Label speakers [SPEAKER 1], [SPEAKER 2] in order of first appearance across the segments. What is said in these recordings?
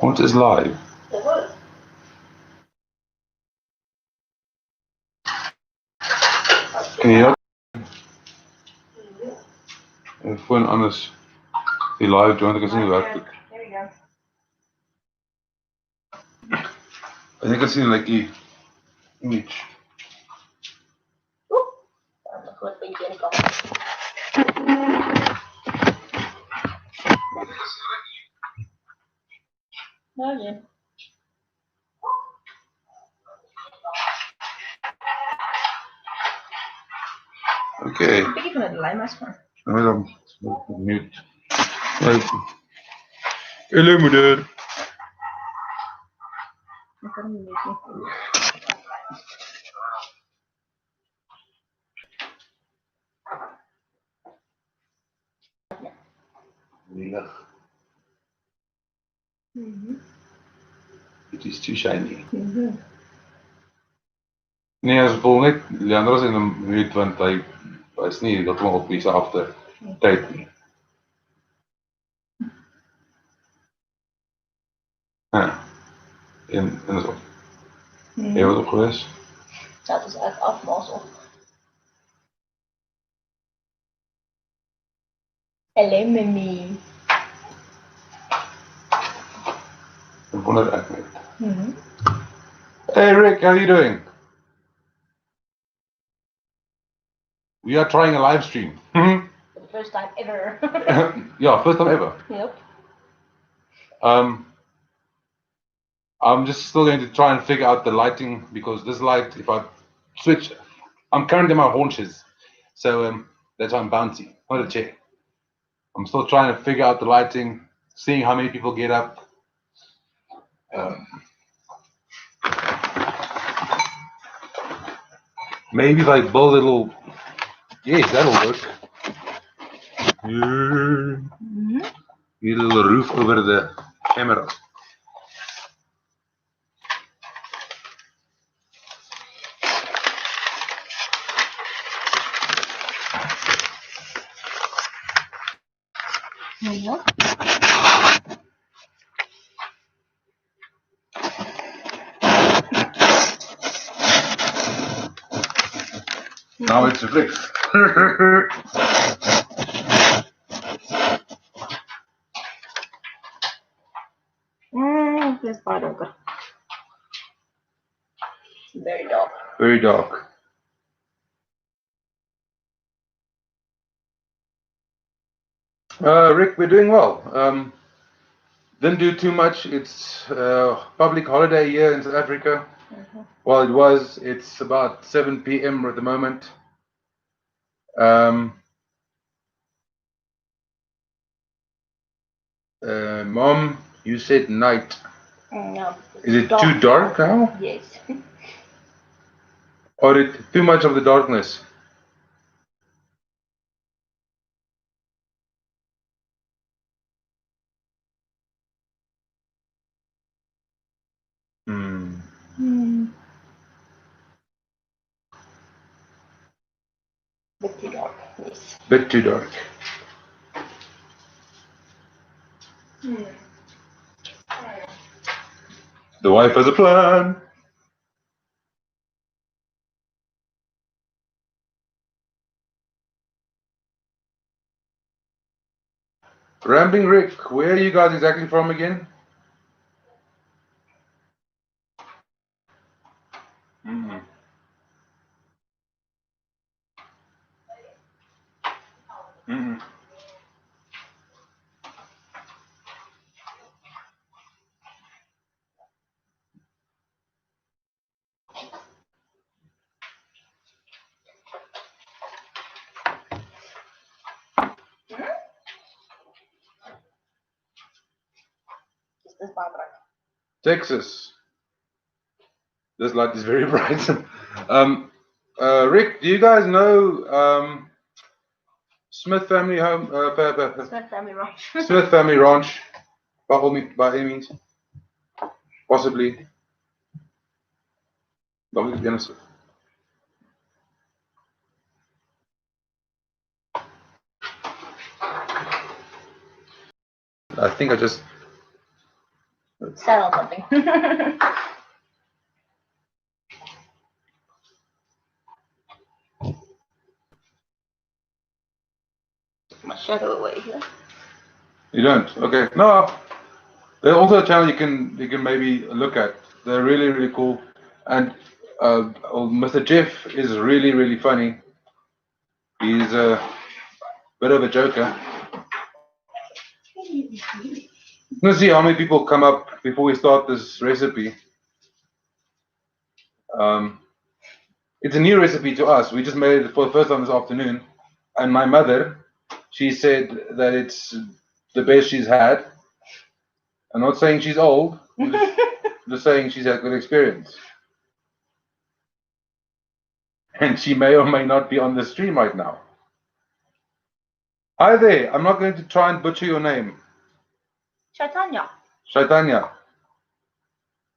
[SPEAKER 1] Ons is live. Kan jy dat? Phone anders. Die live joint, ek kan sien hoe werk dit.
[SPEAKER 2] There we go.
[SPEAKER 1] En ek kan sien like die image.
[SPEAKER 2] Daar's 'n groot puntjie aan die kant. Nou ja.
[SPEAKER 1] Okay.
[SPEAKER 2] 'n Bietjie van 'n lijmmes van.
[SPEAKER 1] Nou dan mute. Hallo moeder.
[SPEAKER 2] Ek kan nie weet nie.
[SPEAKER 1] Die lig. It is too shiny. Nee, as vol net Leandro se in 'n minuut want hy is nie heeltemal op dieselfde tyd nie. En so. Jy wat op gewees?
[SPEAKER 2] Dat is uit afmaas op. Hello, Mimi.
[SPEAKER 1] Ek wonder ek net. Hey Rick, how are you doing? We are trying a live stream.
[SPEAKER 2] For the first time ever.
[SPEAKER 1] Yeah, first time ever.
[SPEAKER 2] Yep.
[SPEAKER 1] I'm just still going to try and figure out the lighting because this light, if I switch, I'm currently in my haunches, so that's why I'm bouncy, not a chair. I'm still trying to figure out the lighting, seeing how many people get up. Maybe if I build a little, yes, that'll work. Need a little roof over the camera.
[SPEAKER 2] Ja.
[SPEAKER 1] Now it's a fix.
[SPEAKER 2] Dis baie donker. Very dark.
[SPEAKER 1] Very dark. Rick, we're doing well. Didn't do too much. It's public holiday here in South Africa. Well, it was. It's about 7 p.m. at the moment. Mom, you said night.
[SPEAKER 2] No.
[SPEAKER 1] Is it too dark now?
[SPEAKER 2] Yes.
[SPEAKER 1] Or is it too much of the darkness?
[SPEAKER 2] Bit too dark. Yes.
[SPEAKER 1] Bit too dark. The wife has a plan. Rambling Rick, where are you guys exactly from again?
[SPEAKER 2] Dis baie bright.
[SPEAKER 1] Texas. This light is very bright. Rick, do you guys know Smith Family Home?
[SPEAKER 2] Smith Family Ranch.
[SPEAKER 1] Smith Family Ranch. By any means. Possibly. Don't be honest. I think I just
[SPEAKER 2] Sat on something. My shadow away here.
[SPEAKER 1] You don't? Okay. No. There's also a channel you can maybe look at. They're really, really cool. And Mr. Jeff is really, really funny. He's a bit of a joker. Let's see how many people come up before we start this recipe. It's a new recipe to us. We just made it for the first time this afternoon. And my mother, she said that it's the best she's had. I'm not saying she's old, just saying she's had good experience. And she may or may not be on the stream right now. Hi there. I'm not going to try and butcher your name.
[SPEAKER 2] Chaitanya.
[SPEAKER 1] Shaitanya.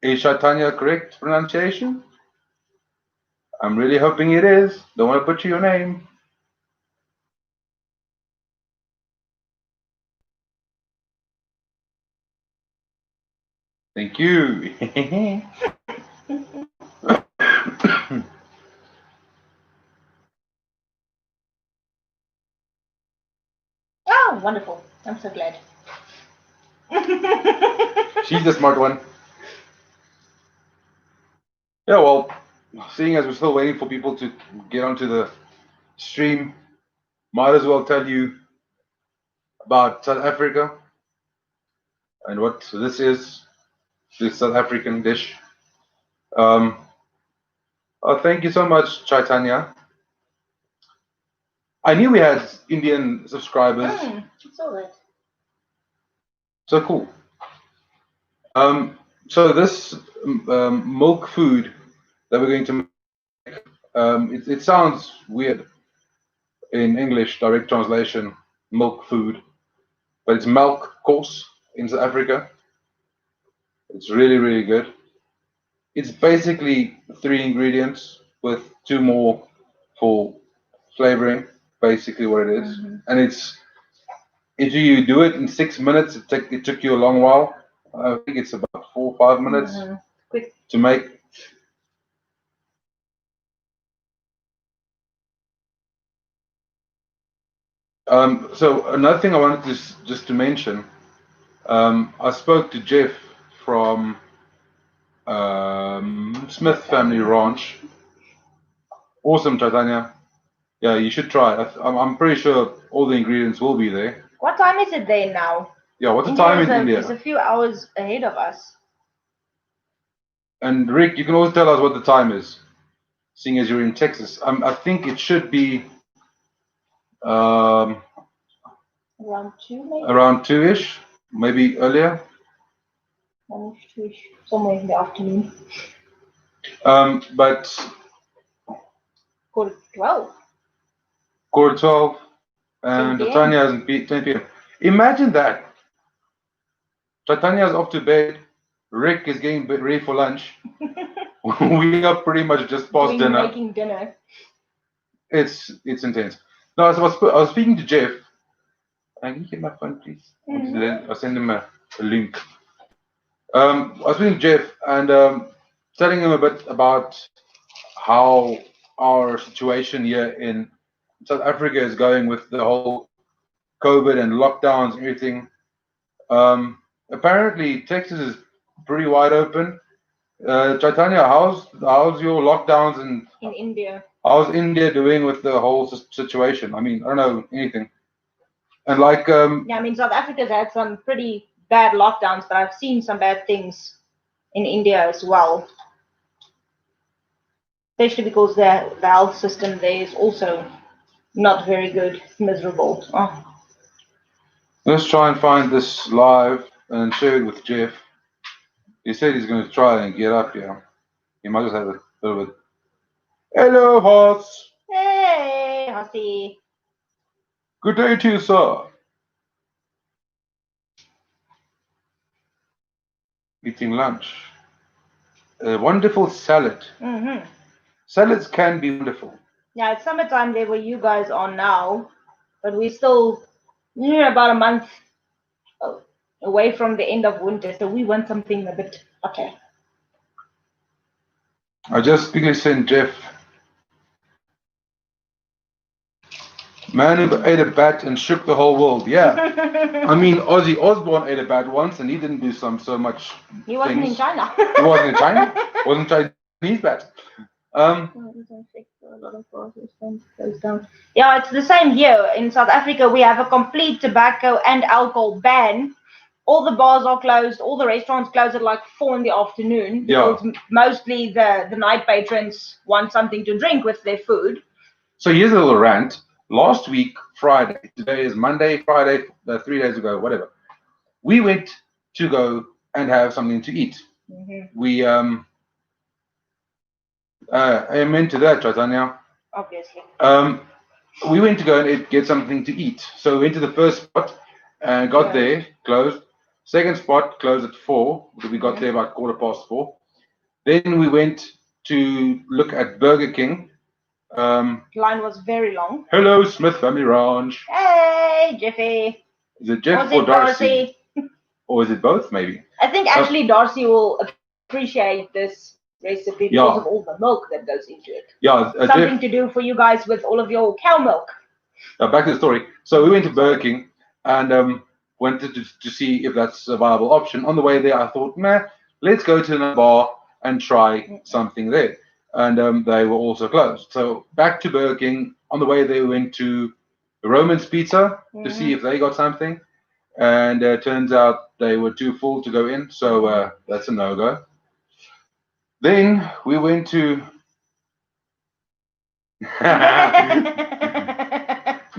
[SPEAKER 1] Is Shaitanya correct pronunciation? I'm really hoping it is. Don't want to butcher your name. Thank you.
[SPEAKER 2] Oh, wonderful. I'm so glad.
[SPEAKER 1] She's the smart one. Yeah, well, seeing as we're still waiting for people to get onto the stream, might as well tell you about South Africa and what this is, this South African dish. Oh, thank you so much, Chaitanya. I knew we had Indian subscribers.
[SPEAKER 2] It's all right.
[SPEAKER 1] So cool. So this milk food that we're going to make, it sounds weird in English, direct translation, milk food, but it's milk course in South Africa. It's really, really good. It's basically 3 ingredients with 2 more for flavoring, basically what it is. And it's, if you do it in 6 minutes, it took you a long while. I think it's about 4 or 5 minutes
[SPEAKER 2] Quick
[SPEAKER 1] to make. So another thing I wanted to just to mention, I spoke to Jeff from Smith Family Ranch. Awesome, Chaitanya. Yeah, you should try it. I'm pretty sure all the ingredients will be there.
[SPEAKER 2] What time is it there now?
[SPEAKER 1] Yeah, what's the time in India?
[SPEAKER 2] It's a few hours ahead of us.
[SPEAKER 1] And Rick, you can always tell us what the time is, seeing as you're in Texas. I think it should be
[SPEAKER 2] Around 2 maybe?
[SPEAKER 1] around 2-ish, maybe earlier.
[SPEAKER 2] 1-ish, 2-ish, somewhere in the afternoon.
[SPEAKER 1] But
[SPEAKER 2] 12.
[SPEAKER 1] 12, and
[SPEAKER 2] 10 p.m.
[SPEAKER 1] Chaitanya hasn't 10 p.m. Imagine that. Chaitanya's off to bed. Rick is getting ready for lunch. We are pretty much just past dinner.
[SPEAKER 2] Making dinner.
[SPEAKER 1] It's intense. No, I was speaking to Jeff. Can you get my phone, please? I'll send him a link. I was speaking to Jeff and telling him a bit about how our situation here in South Africa is going with the whole COVID and lockdowns and everything. Apparently, Texas is pretty wide open. Chaitanya, how's your lockdowns in
[SPEAKER 2] India?
[SPEAKER 1] How's India doing with the whole situation? I mean, I don't know anything. And like,
[SPEAKER 2] yeah, I mean, South Africa's had some pretty bad lockdowns, but I've seen some bad things in India as well. Especially because the health system there is also not very good, miserable. Oh.
[SPEAKER 1] Let's try and find this live and share it with Jeff. He said he's going to try and get up here. He might just have a little bit. Hello, Hoss.
[SPEAKER 2] Hey, Hossie.
[SPEAKER 1] Good day to you, sir. Eating lunch. A wonderful salad. Salads can be wonderful.
[SPEAKER 2] Yeah, it's summertime there where you guys are now, but we're still about a month away from the end of winter, so we want something a bit hotter.
[SPEAKER 1] I just quickly sent Jeff. Man who ate a bat and shook the whole world. Yeah. I mean, Ozzy Osbourne ate a bat once and he didn't do so much.
[SPEAKER 2] He wasn't
[SPEAKER 1] things.
[SPEAKER 2] in China.
[SPEAKER 1] He wasn't in China. Wasn't Chinese bat.
[SPEAKER 2] Yeah, it's the same here. In South Africa, we have a complete tobacco and alcohol ban. All the bars are closed. All the restaurants close at like 4 in the afternoon because mostly the night patrons want something to drink with their food.
[SPEAKER 1] So here's a little rant. Last week, Friday, today is Monday, Friday, 3 days ago, whatever. We went to go and have something to eat. We amen to that, Chaitanya.
[SPEAKER 2] Obviously.
[SPEAKER 1] We went to go and get something to eat. So we went to the first spot and got there, closed. Second spot closed at 4. We got there about 4:15. Then we went to look at Burger King.
[SPEAKER 2] Line was very long.
[SPEAKER 1] Hello, Smith Family Ranch.
[SPEAKER 2] Hey, Jeffy.
[SPEAKER 1] Is it Jeff or Darcy? Or is it both, maybe?
[SPEAKER 2] I think actually Darcy will appreciate this recipe because of all the milk that goes into it.
[SPEAKER 1] Yeah,
[SPEAKER 2] something
[SPEAKER 1] Jeff,
[SPEAKER 2] to do for you guys with all of your cow milk.
[SPEAKER 1] Back to the story. So we went to Burger King and wanted to see if that's a viable option. On the way there, I thought, let's go to a bar and try something there. And they were also closed. So back to Burger King. On the way there, we went to Roman's Pizza to see if they got something. And turns out they were too full to go in. So that's a no-go. Then we went to...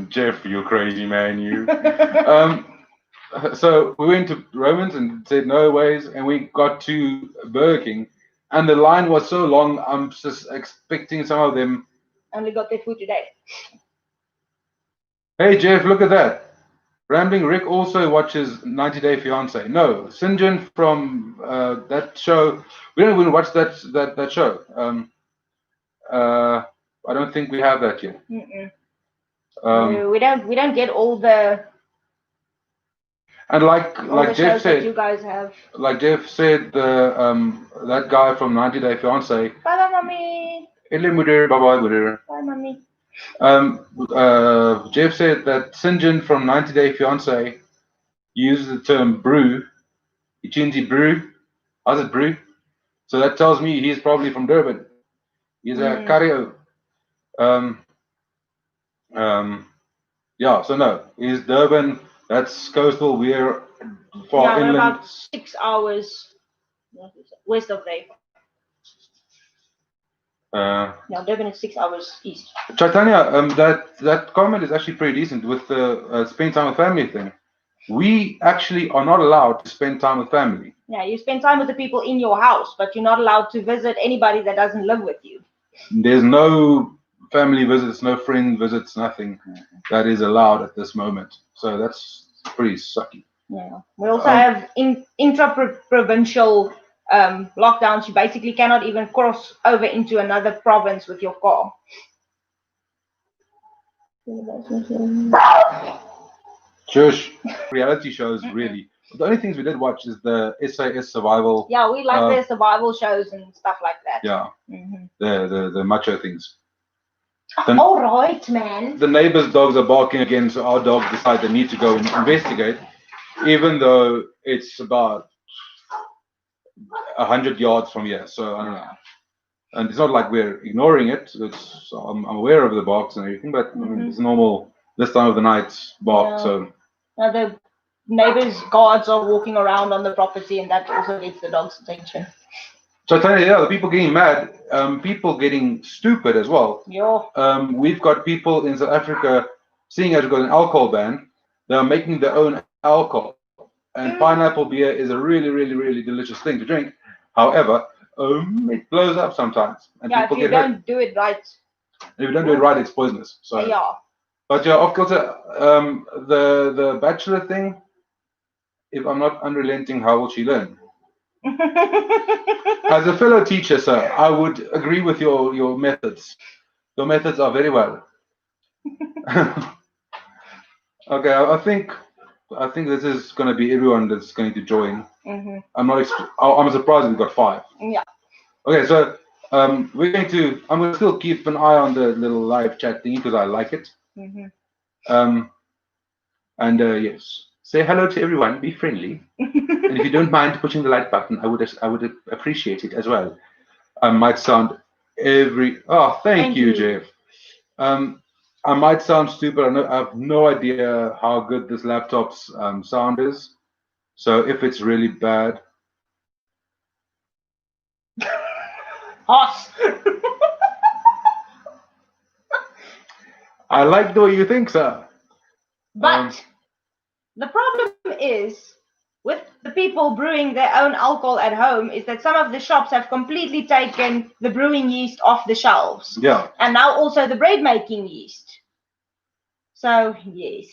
[SPEAKER 1] Jeff, you crazy man, you. So we went to Roman's and said no ways, and we got to Burger King, and the line was so long. I'm just expecting some of them.
[SPEAKER 2] Only got their food today.
[SPEAKER 1] Hey Jeff, look at that. Rambling Rick also watches 90 Day Fiance. No, St. John from that show. We don't even watch that show. I don't think we have that yet.
[SPEAKER 2] No, we don't get all the.
[SPEAKER 1] And like Jeff said,
[SPEAKER 2] you guys have.
[SPEAKER 1] Like Jeff said, that guy from 90 Day Fiance.
[SPEAKER 2] Bye, mommy.
[SPEAKER 1] Bye bye.
[SPEAKER 2] Bye, mommy.
[SPEAKER 1] Jeff said that St. John from 90 Day Fiance uses the term brew. Ichinzi brew. How's it brew? So that tells me he's probably from Durban. He's a Kario. Yeah, so no, he's Durban. That's coastal. We're far inland.
[SPEAKER 2] About 6 hours west of there. Durban is 6 hours east.
[SPEAKER 1] Chaitanya, that comment is actually pretty decent with the spend time with family thing. We actually are not allowed to spend time with family.
[SPEAKER 2] Yeah, you spend time with the people in your house, but you're not allowed to visit anybody that doesn't live with you.
[SPEAKER 1] There's no family visits, no friend visits, nothing that is allowed at this moment. So that's pretty sucky.
[SPEAKER 2] Yeah. We also have intra-provincial lockdowns. You basically cannot even cross over into another province with your car.
[SPEAKER 1] Shush. Reality shows, really. The only things we did watch is the SAS Survival.
[SPEAKER 2] Yeah, we like the survival shows and stuff like that.
[SPEAKER 1] Yeah. The macho things.
[SPEAKER 2] All right, man.
[SPEAKER 1] The neighbors' dogs are barking again, so our dogs decide they need to go and investigate, even though it's about 100 yards from here. So I don't know. And it's not like we're ignoring it. I'm aware of the barks and everything, but I mean, it's normal this time of the night bark. Yeah. So
[SPEAKER 2] now the neighbors' guards are walking around on the property, and that also gets the dog's attention.
[SPEAKER 1] So I tell you, the people getting mad, people getting stupid as well.
[SPEAKER 2] Yeah.
[SPEAKER 1] We've got people in South Africa, seeing as we've got an alcohol ban, they're making their own alcohol. And pineapple beer is a really, really, really delicious thing to drink. However, it blows up sometimes. And
[SPEAKER 2] yeah, if you don't do it right.
[SPEAKER 1] If you don't do it right, it's poisonous. So.
[SPEAKER 2] Yeah.
[SPEAKER 1] But yeah, of course, the bachelor thing, if I'm not unrelenting, how will she learn? As a fellow teacher, sir, I would agree with your methods. Your methods are very well. Okay, I think I think this is going to be everyone that's going to join.
[SPEAKER 2] Mm-hmm.
[SPEAKER 1] I'm surprised we've got 5.
[SPEAKER 2] Yeah.
[SPEAKER 1] Okay, so I'm going to still keep an eye on the little live chat thingy because I like it.
[SPEAKER 2] Mm-hmm.
[SPEAKER 1] And yes, say hello to everyone. Be friendly, and if you don't mind pushing the like button, I would appreciate it as well. I might sound thank you, Jeff. I might sound stupid. I have no idea how good this laptop's sound is. So if it's really bad,
[SPEAKER 2] Horse.
[SPEAKER 1] I like the way you think, sir.
[SPEAKER 2] But the problem is with the people brewing their own alcohol at home is that some of the shops have completely taken the brewing yeast off the shelves.
[SPEAKER 1] Yeah.
[SPEAKER 2] And now also the bread making yeast. So yes.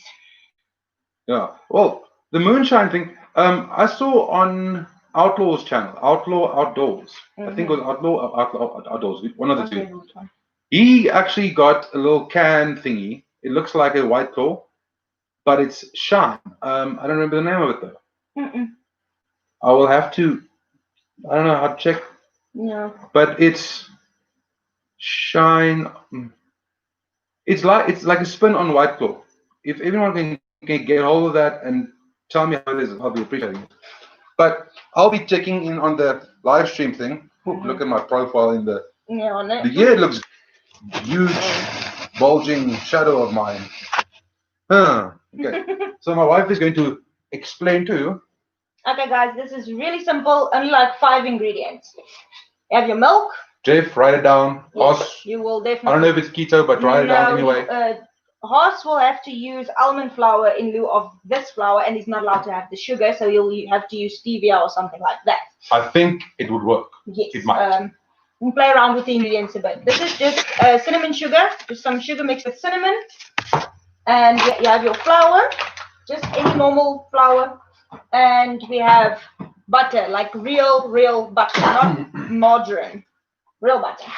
[SPEAKER 1] Yeah. Well, the moonshine thing, I saw on Outlaw's channel, Outlaw Outdoors. I think it was Outlaw Outdoors, one of the two. He actually got a little can thingy. It looks like a White Claw, but it's shine. I don't remember the name of it though. I will have to. I don't know how to check.
[SPEAKER 2] Yeah.
[SPEAKER 1] But it's shine. It's like a spin on White Claw. If everyone can get hold of that and tell me how it is, I'll be appreciating it. But I'll be checking in on the live stream thing. Look at my profile in the.
[SPEAKER 2] Yeah, on it.
[SPEAKER 1] It looks huge, bulging shadow of mine. Okay. So my wife is going to explain to you.
[SPEAKER 2] Okay, guys, this is really simple. Only like 5 ingredients. You have your milk.
[SPEAKER 1] Jeff, write it down.
[SPEAKER 2] Yes,
[SPEAKER 1] Haas.
[SPEAKER 2] you will definitely.
[SPEAKER 1] I don't know if it's keto, but write it down anyway.
[SPEAKER 2] Haas will have to use almond flour in lieu of this flour, and he's not allowed to have the sugar, so you'll have to use stevia or something like that.
[SPEAKER 1] I think it would work.
[SPEAKER 2] Yes.
[SPEAKER 1] It might.
[SPEAKER 2] You can play around with the ingredients a bit. This is just cinnamon sugar, just some sugar mixed with cinnamon. And you have your flour, just any normal flour. And we have butter, like real butter, not margarine, real butter.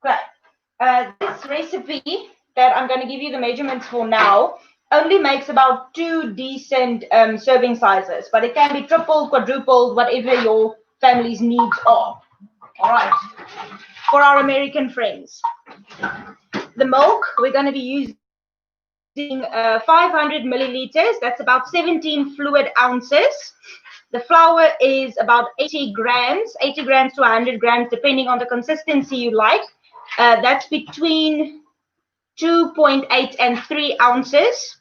[SPEAKER 2] Okay. This recipe that I'm going to give you the measurements for now only makes about 2 decent serving sizes, but it can be tripled, quadrupled, whatever your family's needs are. All right. For our American friends, the milk we're going to be using 500 milliliters. That's about 17 fluid ounces. The flour is about 80 grams to 100 grams, depending on the consistency you like. That's between 2.8 and 3 ounces.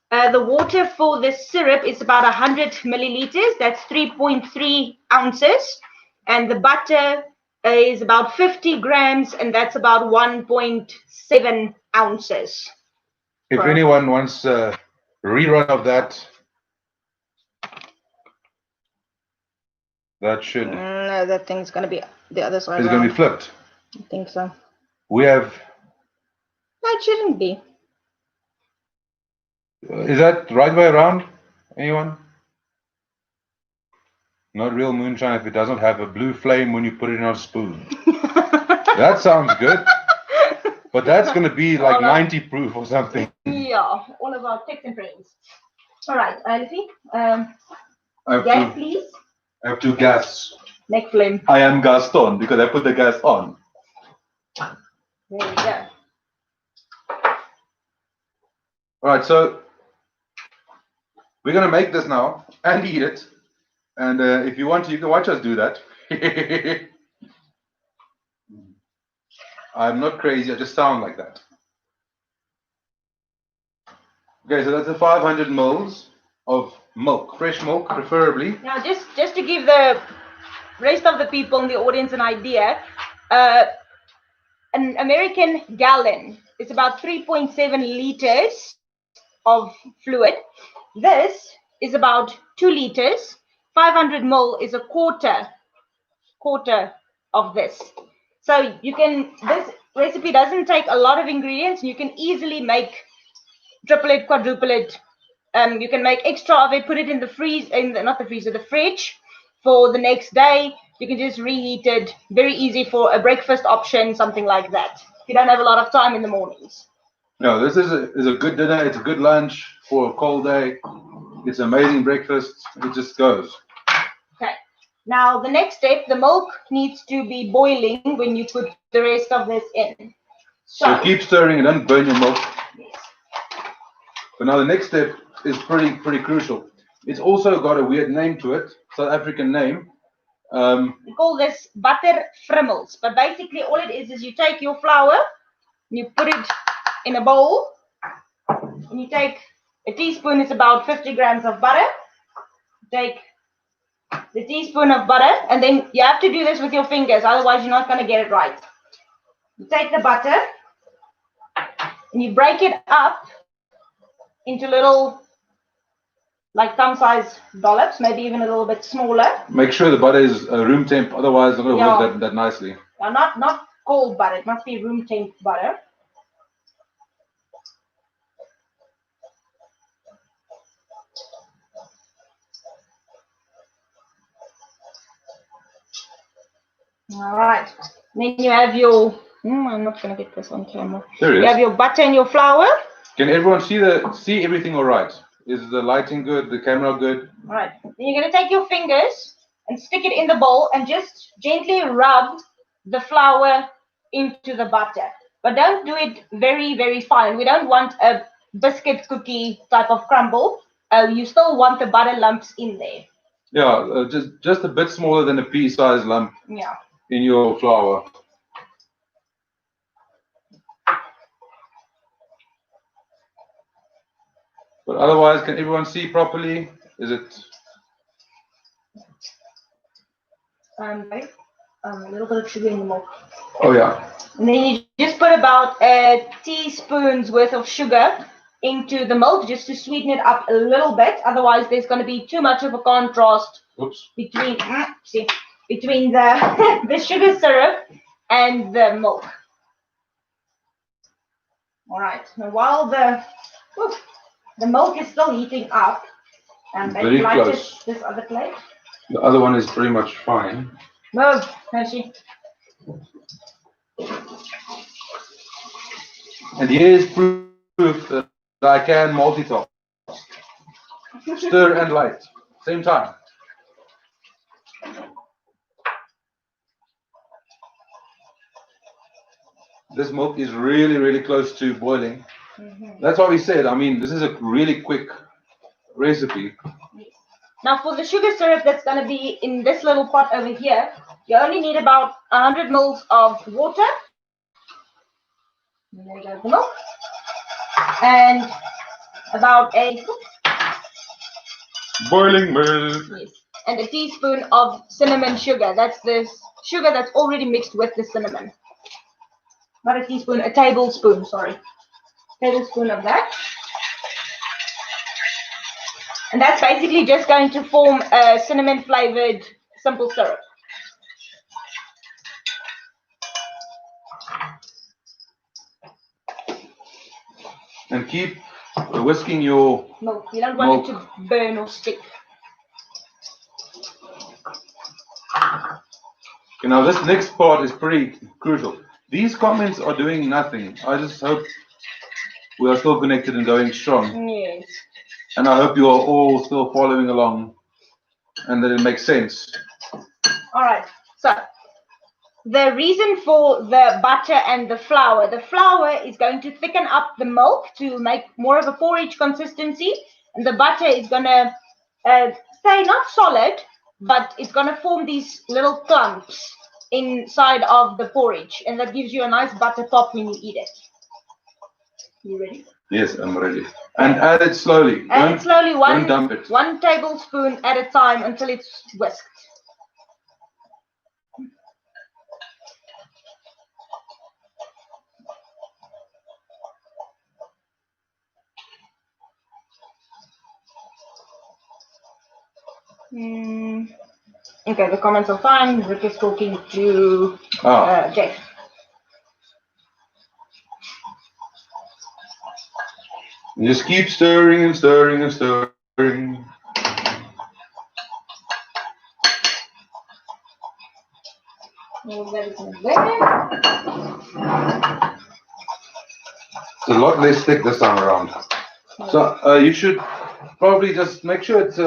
[SPEAKER 2] The water for the syrup is about 100 milliliters. That's 3.3 ounces. And the butter is about 50 grams, and that's about 1.7 ounces.
[SPEAKER 1] If anyone wants a rerun of that, that should.
[SPEAKER 2] No, that thing's going to be the other side.
[SPEAKER 1] It's going to be flipped.
[SPEAKER 2] I think so.
[SPEAKER 1] We have.
[SPEAKER 2] No, it shouldn't be.
[SPEAKER 1] Is that right way around? Anyone? Not real moonshine if it doesn't have a blue flame when you put it in a spoon. That sounds good. But that's going to be like 90 proof or something.
[SPEAKER 2] Yeah, all of our Texan friends. All right, Luffy.
[SPEAKER 1] Gas,
[SPEAKER 2] please.
[SPEAKER 1] I have to gas.
[SPEAKER 2] Next flame.
[SPEAKER 1] I am Gaston because I put the gas on.
[SPEAKER 2] There we go.
[SPEAKER 1] All right, so we're going to make this now and eat it. And if you want to, you can watch us do that. I'm not crazy, I just sound like that. Okay, so that's the 500 mils of milk, fresh milk preferably.
[SPEAKER 2] Now, just to give the rest of the people in the audience an idea, an American gallon is about 3.7 liters of fluid. This is about 2 liters. 500 ml is a quarter of this. So this recipe doesn't take a lot of ingredients. You can easily make triple it, quadruple it. You can make extra of it, put it in the the fridge for the next day. You can just reheat it. Very easy for a breakfast option, something like that. If you don't have a lot of time in the mornings.
[SPEAKER 1] No, this is a good dinner. It's a good lunch for a cold day. It's amazing breakfast. It just goes.
[SPEAKER 2] Okay. Now the next step, the milk needs to be boiling when you put the rest of this in.
[SPEAKER 1] So keep stirring and don't burn your milk.
[SPEAKER 2] Yes.
[SPEAKER 1] But now the next step is pretty crucial. It's also got a weird name to it, South African name.
[SPEAKER 2] We call this butter frimmels. But basically all it is you take your flour, you put it in a bowl, and you take a teaspoon, is about 50 grams of butter. Take the teaspoon of butter, and then you have to do this with your fingers, otherwise you're not going to get it right. You take the butter, and you break it up into little, like thumb-sized dollops, maybe even a little bit smaller.
[SPEAKER 1] Make sure the butter is room temp, otherwise it's not going to work that nicely.
[SPEAKER 2] Not cold butter, it must be room temp butter. All right. Then you have your. I'm not going to get this on camera.
[SPEAKER 1] There it is.
[SPEAKER 2] You have your butter and your flour.
[SPEAKER 1] Can everyone see everything all right? Is the lighting good? The camera good?
[SPEAKER 2] All right. Then you're going to take your fingers and stick it in the bowl and just gently rub the flour into the butter. But don't do it very, very fine. We don't want a biscuit cookie type of crumble. You still want the butter lumps in there.
[SPEAKER 1] Yeah, just a bit smaller than a pea-sized lump.
[SPEAKER 2] Yeah.
[SPEAKER 1] In your flour. But otherwise, can everyone see properly? Is it?
[SPEAKER 2] A little bit of sugar in the milk.
[SPEAKER 1] Oh yeah.
[SPEAKER 2] And then you just put about a teaspoon's worth of sugar into the milk just to sweeten it up a little bit. Otherwise, there's going to be too much of a contrast between the the sugar syrup and the milk. All right. Now while the milk is still heating up, and
[SPEAKER 1] very close.
[SPEAKER 2] This other plate.
[SPEAKER 1] The other one is pretty much fine.
[SPEAKER 2] No, she.
[SPEAKER 1] And here is proof that I can multitask. Stir and light, same time. This milk is really close to boiling. That's why we said, I mean, this is a really quick recipe.
[SPEAKER 2] Now for the sugar syrup that's going to be in this little pot over here, you only need about 100 ml of water. And there goes the milk. And about a
[SPEAKER 1] boiling milk.
[SPEAKER 2] Yes. And a teaspoon of cinnamon sugar. That's the sugar that's already mixed with the cinnamon. Not a teaspoon, a tablespoon, sorry. Tablespoon of that. And that's basically just going to form a cinnamon flavored simple syrup.
[SPEAKER 1] And keep whisking your
[SPEAKER 2] milk. You don't want it to burn or stick.
[SPEAKER 1] Okay, now this next part is pretty crucial. These comments are doing nothing. I just hope we are still connected and going strong.
[SPEAKER 2] Yes.
[SPEAKER 1] And I hope you are all still following along and that it makes sense.
[SPEAKER 2] All right. So the reason for the butter and the flour is going to thicken up the milk to make more of a porridge consistency. And the butter is going to stay not solid, but it's going to form these little clumps inside of the porridge. And that gives you a nice butter top when you eat it. You ready?
[SPEAKER 1] Yes, I'm ready. And add it slowly.
[SPEAKER 2] Add it slowly,
[SPEAKER 1] don't dump it.
[SPEAKER 2] 1 tablespoon at a time until it's whisked. Okay, the comments are fine. Rick is talking to Jeff.
[SPEAKER 1] And just keep stirring and stirring and stirring. It's a lot less thick this time around. So you should probably just make sure it's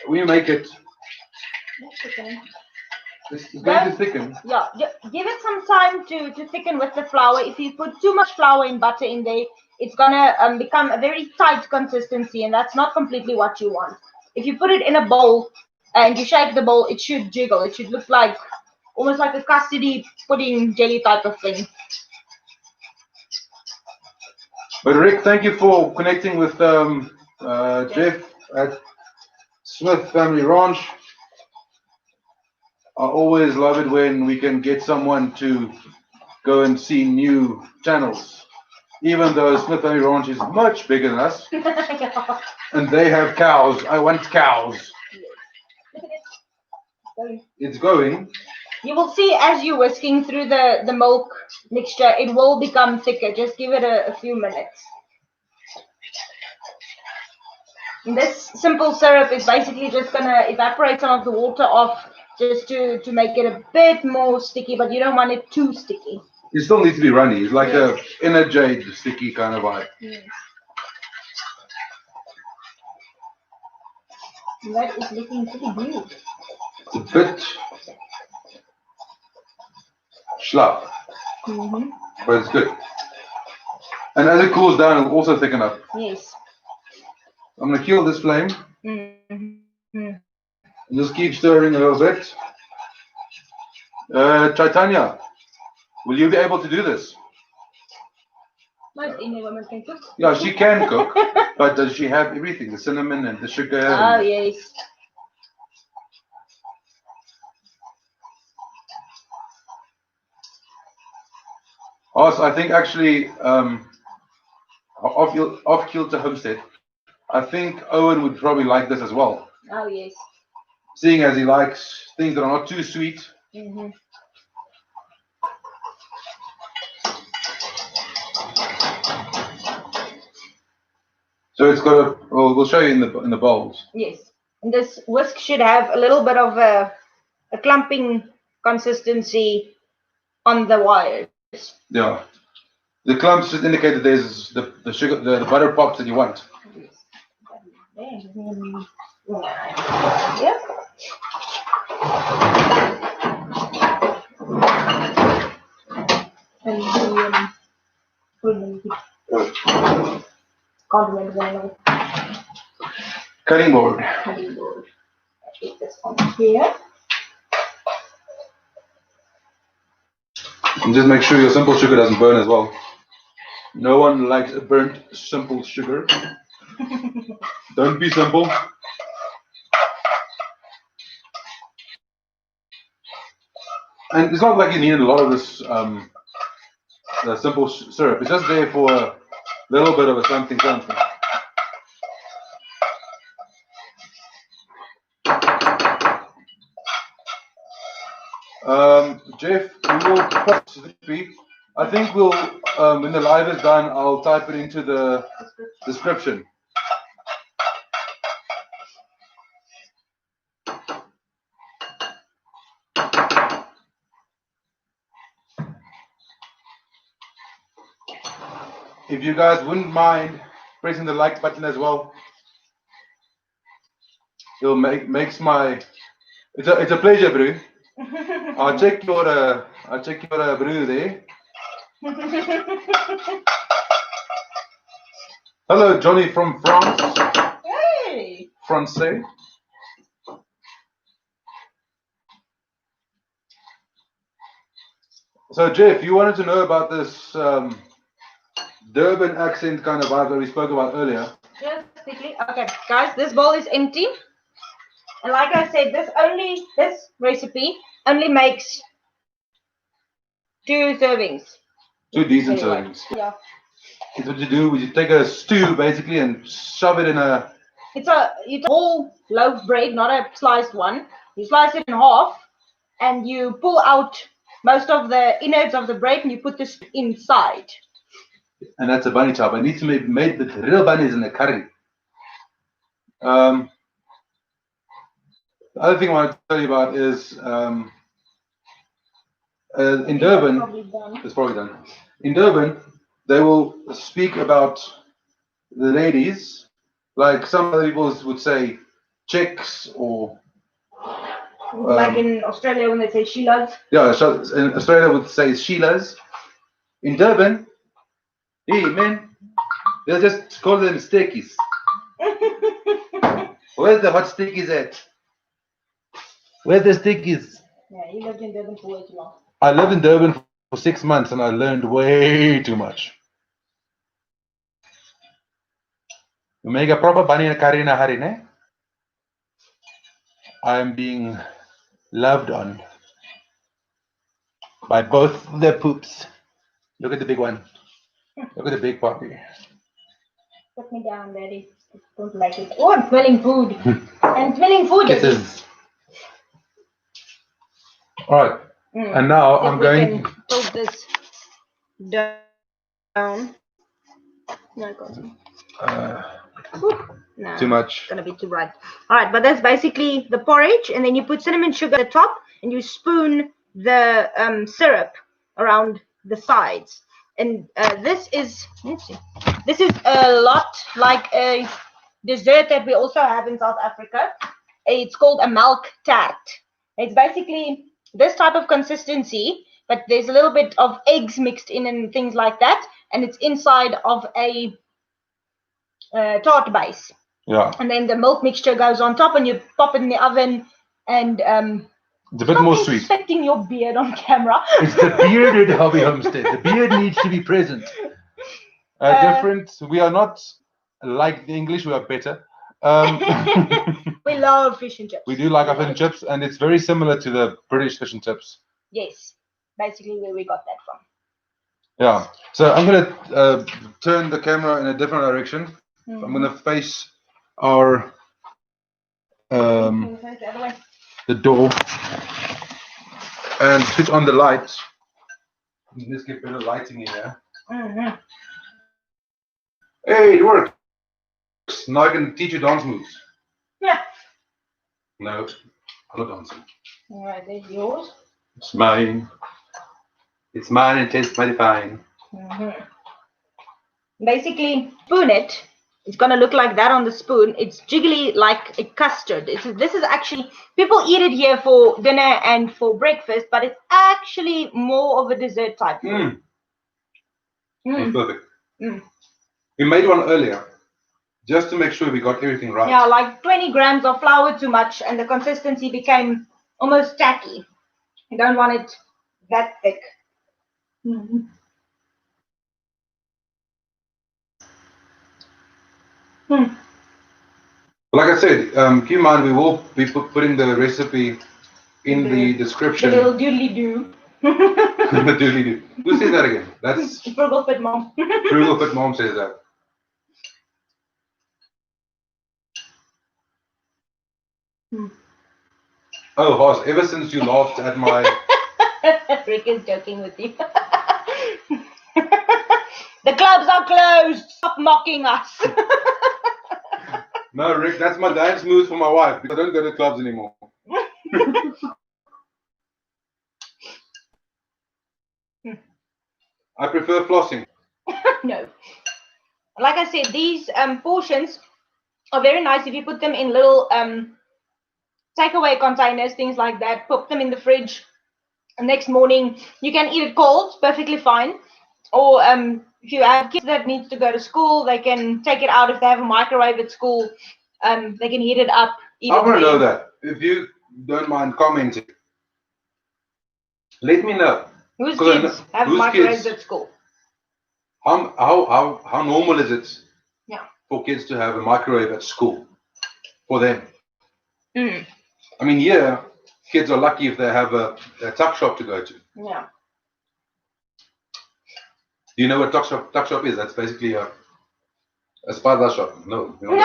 [SPEAKER 1] when you make it, it's going to thicken.
[SPEAKER 2] Yeah, give it some time to thicken with the flour. If you put too much flour and butter in there, it's gonna become a very tight consistency, and that's not completely what you want. If you put it in a bowl and you shake the bowl, it should jiggle. It should look like almost like a custody pudding jelly type of thing.
[SPEAKER 1] But Rick, thank you for connecting with Jeff at Smith Family Ranch. I always love it when we can get someone to go and see new channels, even though Smith Family Ranch is much bigger than us.
[SPEAKER 2] Yeah.
[SPEAKER 1] And they have cows. I want cows. It's going.
[SPEAKER 2] You will see as you're whisking through the milk mixture, it will become thicker. Just give it a few minutes. And this simple syrup is basically just going to evaporate some of the water off just to make it a bit more sticky, but you don't want it too sticky.
[SPEAKER 1] It still needs to be runny. It's like a inner jade sticky kind of vibe.
[SPEAKER 2] Yes. That is looking pretty good.
[SPEAKER 1] It's a bit slap, but it's good. And as it cools down, it'll also thicken up.
[SPEAKER 2] Yes.
[SPEAKER 1] I'm going to kill this flame.
[SPEAKER 2] And
[SPEAKER 1] just keep stirring a little bit. Chaitanya, will you be able to do this?
[SPEAKER 2] Most Indian women can cook.
[SPEAKER 1] Yeah, she can cook, but does she have everything? The cinnamon and the sugar?
[SPEAKER 2] Oh, yes.
[SPEAKER 1] Also, I think actually, off kilter homestead, I think Owen would probably like this as well.
[SPEAKER 2] Oh, yes.
[SPEAKER 1] Seeing as he likes things that are not too sweet. So it's got a. Well, we'll show you in the bowls.
[SPEAKER 2] Yes, and this whisk should have a little bit of a clumping consistency on the wires.
[SPEAKER 1] Yeah, the clumps just indicate that there's the sugar, the butter pops that you want.
[SPEAKER 2] Yeah. And
[SPEAKER 1] Cutting board.
[SPEAKER 2] cutting board. Take this one here.
[SPEAKER 1] And just make sure your simple sugar doesn't burn as well. No one likes a burnt simple sugar. Don't be simple. And it's not like you need a lot of this the simple syrup. It's just there for a little bit of a something. Jeff, we will post this week. I think we'll, when the live is done, I'll type it into the description. If you guys wouldn't mind pressing the like button as well, it'll makes my. It's a pleasure, bro. I'll check your brew there. Hello, Johnny from France.
[SPEAKER 2] Hey.
[SPEAKER 1] Francais. So Jeff, you wanted to know about this Durban accent kind of vibe that we spoke about earlier.
[SPEAKER 2] Just quickly. Okay, guys, this bowl is empty. And like I said, this recipe only makes 2 servings.
[SPEAKER 1] 2 decent servings.
[SPEAKER 2] Yeah.
[SPEAKER 1] It's what you do. You take a stew basically and shove it in a.
[SPEAKER 2] It's a whole loaf bread, not a sliced one. You slice it in half, and you pull out most of the innards of the bread, and you put this inside.
[SPEAKER 1] And that's a bunny chop. I need to make the real bunnies in the curry. The other thing I want to tell you about is in Durban, it's probably done. In Durban, they will speak about the ladies, like some other people would say chicks or
[SPEAKER 2] like in Australia when they say Sheila's.
[SPEAKER 1] Yeah, so in Australia would say Sheila's. In Durban, hey man, they'll just call them steakies. Where's the hot steakies at? Where's the steakies?
[SPEAKER 2] Yeah, he lived in Durban for way too long.
[SPEAKER 1] I lived in Durban for 6 months and I learned way too much. You make a proper bunny and curry in a hurry, ne? I am being loved on by both their poops. Look at the big one. Look at the big puppy.
[SPEAKER 2] Put me down, Daddy. Don't like it. Oh, I'm smelling food. I'm smelling food.
[SPEAKER 1] Kisses. Alright. And now I'm going
[SPEAKER 2] to put this down. No, I can't. No,
[SPEAKER 1] too much.
[SPEAKER 2] It's gonna be too bright. All right, but that's basically the porridge, and then you put cinnamon sugar at the top, and you spoon the syrup around the sides. And this is, let's see, this is a lot like a dessert that we also have in South Africa. It's called a milk tart. It's basically this type of consistency, but there's a little bit of eggs mixed in and things like that, and it's inside of a tart base.
[SPEAKER 1] Yeah.
[SPEAKER 2] And then the milk mixture goes on top, and you pop it in the oven. And
[SPEAKER 1] it's a bit more sweet.
[SPEAKER 2] Expecting your beard on camera.
[SPEAKER 1] It's the bearded Hobby Homestead. The beard needs to be present. Different. We are not like the English. We are better.
[SPEAKER 2] We love fish and chips.
[SPEAKER 1] We do like our fish and chips, and it's very similar to the British fish and chips.
[SPEAKER 2] Yes, basically where we got that from.
[SPEAKER 1] Yeah. So I'm gonna turn the camera in a different direction. Mm-hmm. I'm gonna face our the door and switch on the lights. Let's get better lighting in here. Mm-hmm. Hey, it works. Now I can teach you dance moves.
[SPEAKER 2] Yeah.
[SPEAKER 1] No, I'm not dancing.
[SPEAKER 2] All right, there's yours.
[SPEAKER 1] It's mine. It's mine and tastes mighty fine.
[SPEAKER 2] Mm-hmm. Basically, spoon it. It's gonna look like that on the spoon. It's jiggly like a custard. This is actually, people eat it here for dinner and for breakfast, but it's actually more of a dessert type food.
[SPEAKER 1] That's perfect. We made one earlier, just to make sure we got everything right.
[SPEAKER 2] Yeah, like 20 grams of flour too much, and the consistency became almost tacky. You don't want it that thick. Mm-hmm.
[SPEAKER 1] Like I said, keep in mind we will be putting the recipe in the description.
[SPEAKER 2] The little doodly-doo.
[SPEAKER 1] The doodly-doo. Who says that again? That's
[SPEAKER 2] Frugal Fit Mom.
[SPEAKER 1] Frugal Fit Mom says that. Oh, Hoss, ever since you laughed at my...
[SPEAKER 2] Rick is joking with you. The clubs are closed. Stop mocking us.
[SPEAKER 1] No, Rick, that's my dance moves for my wife because I don't go to clubs anymore. I prefer flossing.
[SPEAKER 2] No. Like I said, these portions are very nice if you put them in little takeaway containers, things like that. Put them in the fridge. And next morning, you can eat it cold, perfectly fine. Or if you have kids that need to go to school, they can take it out if they have a microwave at school. They can heat it up.
[SPEAKER 1] I want to know that. If you don't mind commenting, let me know.
[SPEAKER 2] Whose kids have microwaves at school?
[SPEAKER 1] How normal is it?
[SPEAKER 2] Yeah.
[SPEAKER 1] For kids to have a microwave at school? For them.
[SPEAKER 2] Mm.
[SPEAKER 1] I mean, yeah, kids are lucky if they have a tuck shop to go to.
[SPEAKER 2] Yeah.
[SPEAKER 1] Do you know what tuck shop is? That's basically a spada shop. No.
[SPEAKER 2] No. A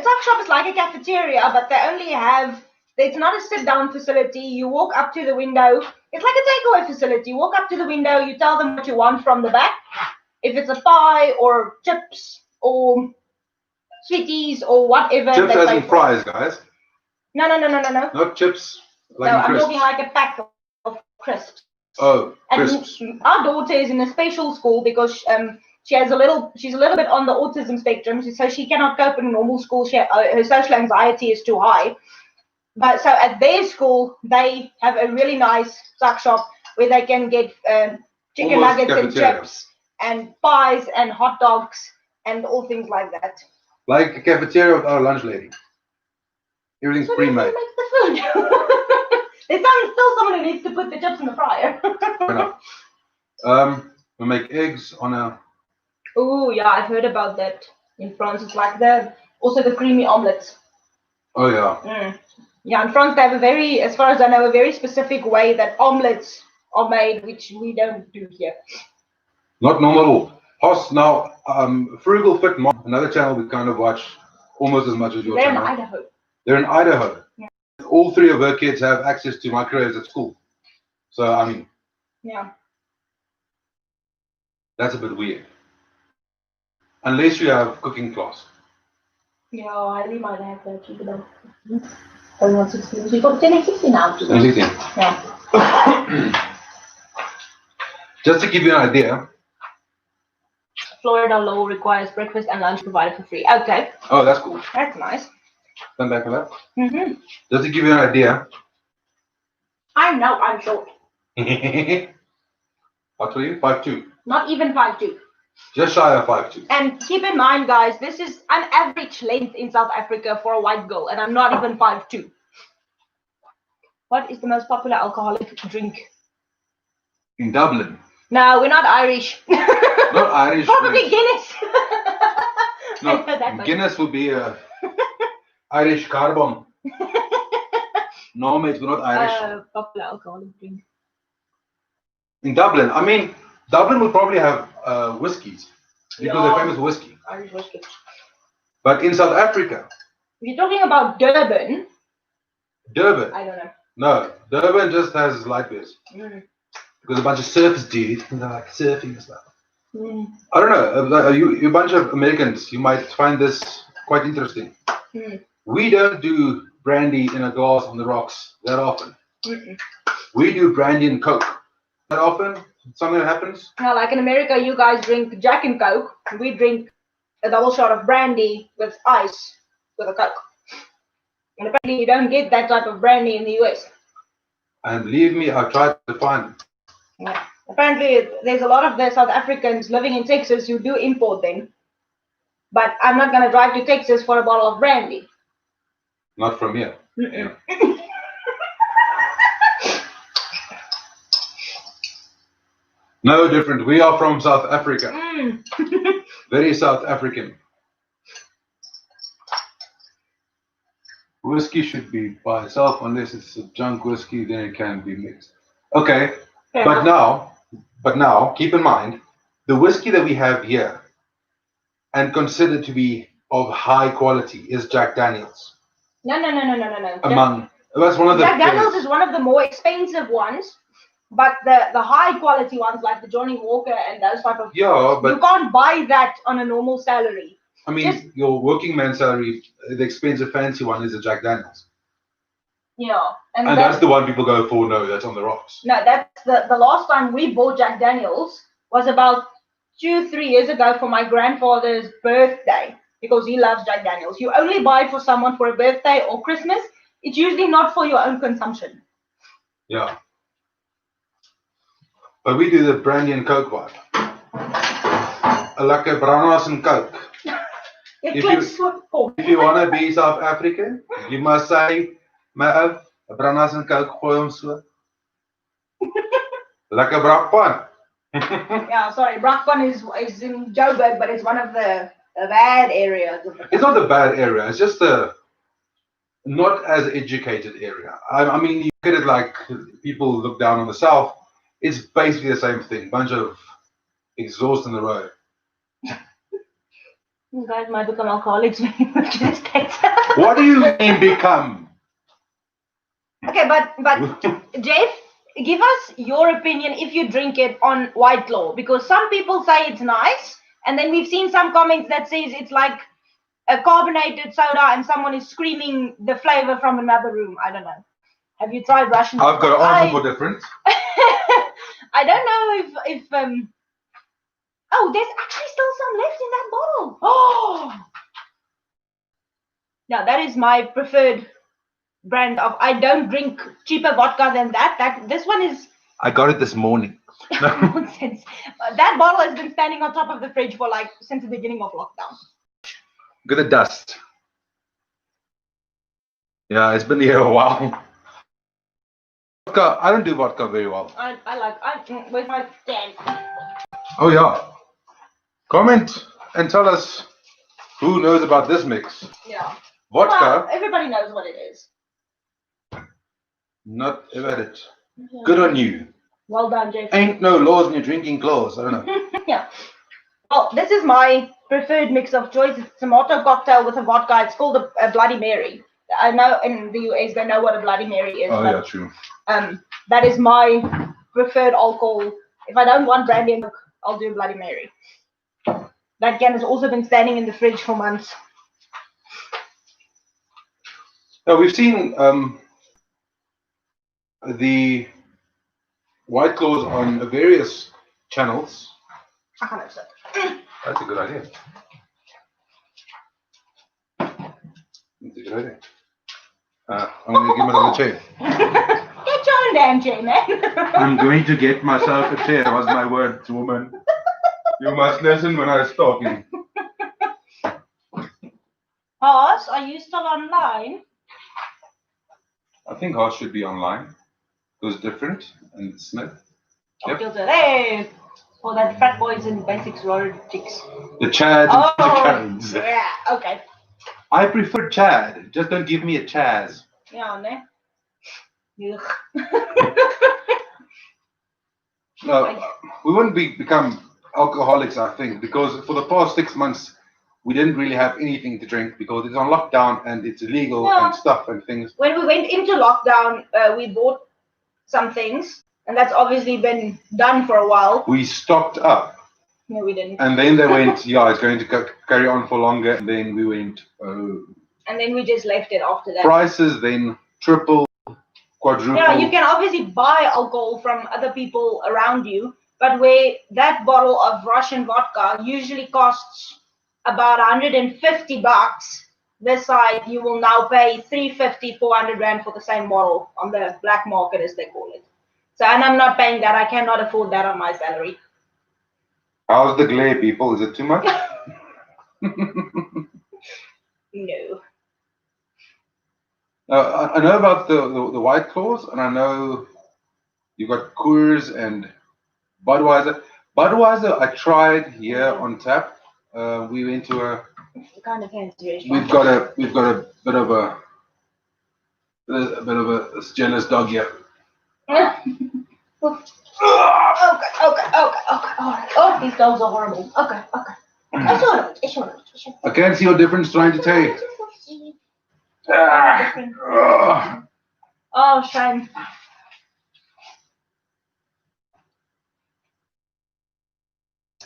[SPEAKER 2] tuck shop is like a cafeteria, but they only have. It's not a sit-down facility. You walk up to the window. It's like a takeaway facility. You walk up to the window. You tell them what you want from the back. If it's a pie or chips or sweeties or whatever.
[SPEAKER 1] Chips as in fries, guys.
[SPEAKER 2] No.
[SPEAKER 1] Not chips. Like
[SPEAKER 2] I'm talking like a pack of crisps.
[SPEAKER 1] Oh, crisps.
[SPEAKER 2] And our daughter is in a special school because she's a little bit on the autism spectrum, so she cannot cope in a normal school. Her social anxiety is too high. But so at their school, they have a really nice tuck shop where they can get chicken
[SPEAKER 1] Almost
[SPEAKER 2] nuggets and
[SPEAKER 1] cafeteria.
[SPEAKER 2] chips and pies and hot dogs and all things like that.
[SPEAKER 1] Like a cafeteria with our lunch lady. Everything's
[SPEAKER 2] So
[SPEAKER 1] pre-made.
[SPEAKER 2] they make the food. There's still someone who needs to put the chips in the fryer.
[SPEAKER 1] Fair enough. We make eggs on a.
[SPEAKER 2] Oh yeah, I've heard about that in France. It's like also the creamy omelets.
[SPEAKER 1] Oh yeah.
[SPEAKER 2] Yeah, in France they have as far as I know, a very specific way that omelets are made, which we don't do here.
[SPEAKER 1] Not normal. Hoss now, Frugal Fit Mom, another channel we kind of watch almost as much as your channel.
[SPEAKER 2] They're in Idaho.
[SPEAKER 1] They're in Idaho.
[SPEAKER 2] Yeah.
[SPEAKER 1] All three of her kids have access to microwaves at school. So I mean.
[SPEAKER 2] Yeah.
[SPEAKER 1] That's a bit weird. Unless you have cooking class.
[SPEAKER 2] Yeah, I really might have that. She's about 16. She's got 10 and 16 now.
[SPEAKER 1] 10 and 16.
[SPEAKER 2] Yeah.
[SPEAKER 1] Just to give you an idea.
[SPEAKER 2] Florida law requires breakfast and lunch provided for free. Okay.
[SPEAKER 1] Oh, that's cool.
[SPEAKER 2] That's nice.
[SPEAKER 1] Stand back for that.
[SPEAKER 2] Mm-hmm.
[SPEAKER 1] Just to give you an idea.
[SPEAKER 2] I know I'm short.
[SPEAKER 1] What were you? 5'2".
[SPEAKER 2] Not even 5'2".
[SPEAKER 1] Just shy of 5'2".
[SPEAKER 2] And keep in mind, guys, this is an average length in South Africa for a white girl, and I'm not even 5'2". What is the most popular alcoholic drink?
[SPEAKER 1] In Dublin.
[SPEAKER 2] No, we're not Irish.
[SPEAKER 1] Not Irish.
[SPEAKER 2] Probably Guinness.
[SPEAKER 1] No, Guinness would be a Irish carbon. No, mate, we're not Irish.
[SPEAKER 2] Popular alcoholic drink.
[SPEAKER 1] In Dublin, I mean, Dublin would probably have whiskies because they're famous for whiskey.
[SPEAKER 2] Irish whiskey.
[SPEAKER 1] But in South Africa,
[SPEAKER 2] if you're talking about Durban, I don't know.
[SPEAKER 1] No, Durban just has light beers. Because a bunch of surfers dude, and they're like surfing and stuff. I don't know. You a bunch of Americans, you might find this quite interesting. We don't do brandy in a glass on the rocks that often. We do brandy and Coke that often. Something that happens.
[SPEAKER 2] Now, like in America, you guys drink Jack and Coke. We drink a double shot of brandy with ice with a Coke. And apparently, you don't get that type of brandy in the US.
[SPEAKER 1] And believe me, I've tried to find it.
[SPEAKER 2] Yeah. Apparently, there's a lot of the South Africans living in Texas who do import them. But I'm not going to drive to Texas for a bottle of brandy.
[SPEAKER 1] Not from here. Yeah. No different. We are from South Africa. Very South African. Whiskey should be by itself unless it's a junk whiskey, then it can be mixed. Okay. But now, keep in mind, the whiskey that we have here and considered to be of high quality is Jack Daniels.
[SPEAKER 2] No.
[SPEAKER 1] That's one of the
[SPEAKER 2] Jack Daniels is one of the more expensive ones, but the high quality ones like the Johnny Walker and those type of
[SPEAKER 1] but
[SPEAKER 2] you can't buy that on a normal salary.
[SPEAKER 1] I mean, your working man salary, the expensive fancy one is a Jack Daniels.
[SPEAKER 2] Yeah,
[SPEAKER 1] and that's the one people go for. No, that's on the rocks.
[SPEAKER 2] No, that's the last time we bought Jack Daniels was about 2-3 years ago for my grandfather's birthday because he loves Jack Daniels. You only buy it for someone for a birthday or Christmas. It's usually not for your own consumption.
[SPEAKER 1] Yeah. But we do the brandy and Coke vibe. A lekker brandas and Coke. If you want to be South African, you must say, my ou, brandas and Coke, gooi hom so. Lekker brakpan.
[SPEAKER 2] Yeah, sorry, Brakpan is in Joburg, but it's one of the bad areas.
[SPEAKER 1] It's not the bad area. It's just a not as educated area. I mean, you get it like people look down on the south. It's basically the same thing. Bunch of exhaust on the road.
[SPEAKER 2] You guys might become alcoholics when you move to the States.
[SPEAKER 1] What do you mean become?
[SPEAKER 2] Okay, but Jeff, give us your opinion if you drink it on White Claw, because some people say it's nice, and then we've seen some comments that says it's like a carbonated soda and someone is screaming the flavor from another room. I don't know. Have you tried Russian?
[SPEAKER 1] I've got an answer for different.
[SPEAKER 2] I don't know if Oh, there's actually still some left in that bottle. Oh! Now, that is my preferred brand of. I don't drink cheaper vodka than that. This one is.
[SPEAKER 1] I got it this morning.
[SPEAKER 2] Nonsense. That bottle has been standing on top of the fridge for like since the beginning of lockdown.
[SPEAKER 1] Look at the dust. Yeah, it's been here a while. Vodka, I don't do vodka very well.
[SPEAKER 2] Where's my stand?
[SPEAKER 1] Oh yeah. Comment and tell us who knows about this mix.
[SPEAKER 2] Yeah.
[SPEAKER 1] Vodka.
[SPEAKER 2] Well, everybody knows what it is.
[SPEAKER 1] Not ever had it. Yeah. Good on you.
[SPEAKER 2] Well done, Jeff.
[SPEAKER 1] Ain't no laws in your drinking clothes. I don't know.
[SPEAKER 2] Yeah. Well, this is my preferred mix of choice. It's a tomato cocktail with a vodka. It's called a Bloody Mary. I know in the US they know what a Bloody Mary is.
[SPEAKER 1] Oh, yeah, true.
[SPEAKER 2] That is my preferred alcohol. If I don't want brandy and Coke, I'll do a Bloody Mary. That again has also been standing in the fridge for months.
[SPEAKER 1] Now we've seen the White Claws on various channels.
[SPEAKER 2] That's
[SPEAKER 1] a good idea. That's a good idea. I'm going to give myself a chair.
[SPEAKER 2] Get your own damn chair, man.
[SPEAKER 1] I'm going to get myself a chair, was my word, woman. You must listen when I was talking.
[SPEAKER 2] Hoss, are you still online?
[SPEAKER 1] I think Hoss should be online. It was different. And Smith.
[SPEAKER 2] Yep. Hey! Oh, that fat boys in basics robotics.
[SPEAKER 1] The Chads and the Karens.
[SPEAKER 2] Yeah, okay.
[SPEAKER 1] I prefer Chad. Just don't give me a Chaz.
[SPEAKER 2] Yeah, ne?
[SPEAKER 1] No, we wouldn't become alcoholics, I think, because for the past 6 months, we didn't really have anything to drink because it's on lockdown and it's illegal and stuff and things.
[SPEAKER 2] When we went into lockdown, we bought some things, and that's obviously been done for a while.
[SPEAKER 1] We stocked up.
[SPEAKER 2] No, we didn't.
[SPEAKER 1] And then they went, yeah, it's going to carry on for longer. And then we went, oh.
[SPEAKER 2] And then we just left it after that.
[SPEAKER 1] Prices then triple, quadruple.
[SPEAKER 2] Yeah, you can obviously buy alcohol from other people around you, but where that bottle of Russian vodka usually costs about $150, this side you will now pay $350, 400 rand for the same bottle on the black market, as they call it. So, and I'm not paying that. I cannot afford that on my salary.
[SPEAKER 1] How's the glare, people? Is it too much?
[SPEAKER 2] No.
[SPEAKER 1] I know about the White Claws, and I know you got Coors and Budweiser. Budweiser, I tried here on tap. We went to a
[SPEAKER 2] kind of fancy
[SPEAKER 1] restaurant. We've got a bit of a jealous dog here.
[SPEAKER 2] Okay. Oh, these dogs are horrible. Okay. It's all right.
[SPEAKER 1] I can't see your difference trying to tell you.
[SPEAKER 2] Oh, shame.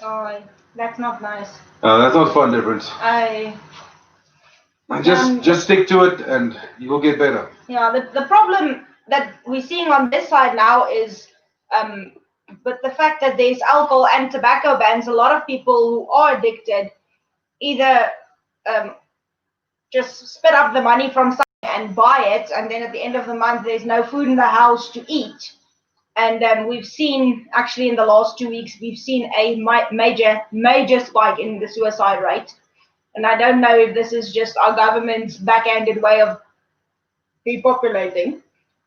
[SPEAKER 2] Oh, that's not nice.
[SPEAKER 1] That's not fun, difference. Just stick to it, and you will get better.
[SPEAKER 2] Yeah, the problem that we're seeing on this side now is, with the fact that there's alcohol and tobacco bans, a lot of people who are addicted either just spit up the money from somewhere and buy it, and then at the end of the month there's no food in the house to eat. And we've seen, actually in the last 2 weeks, we've seen a major spike in the suicide rate. And I don't know if this is just our government's backhanded way of depopulating.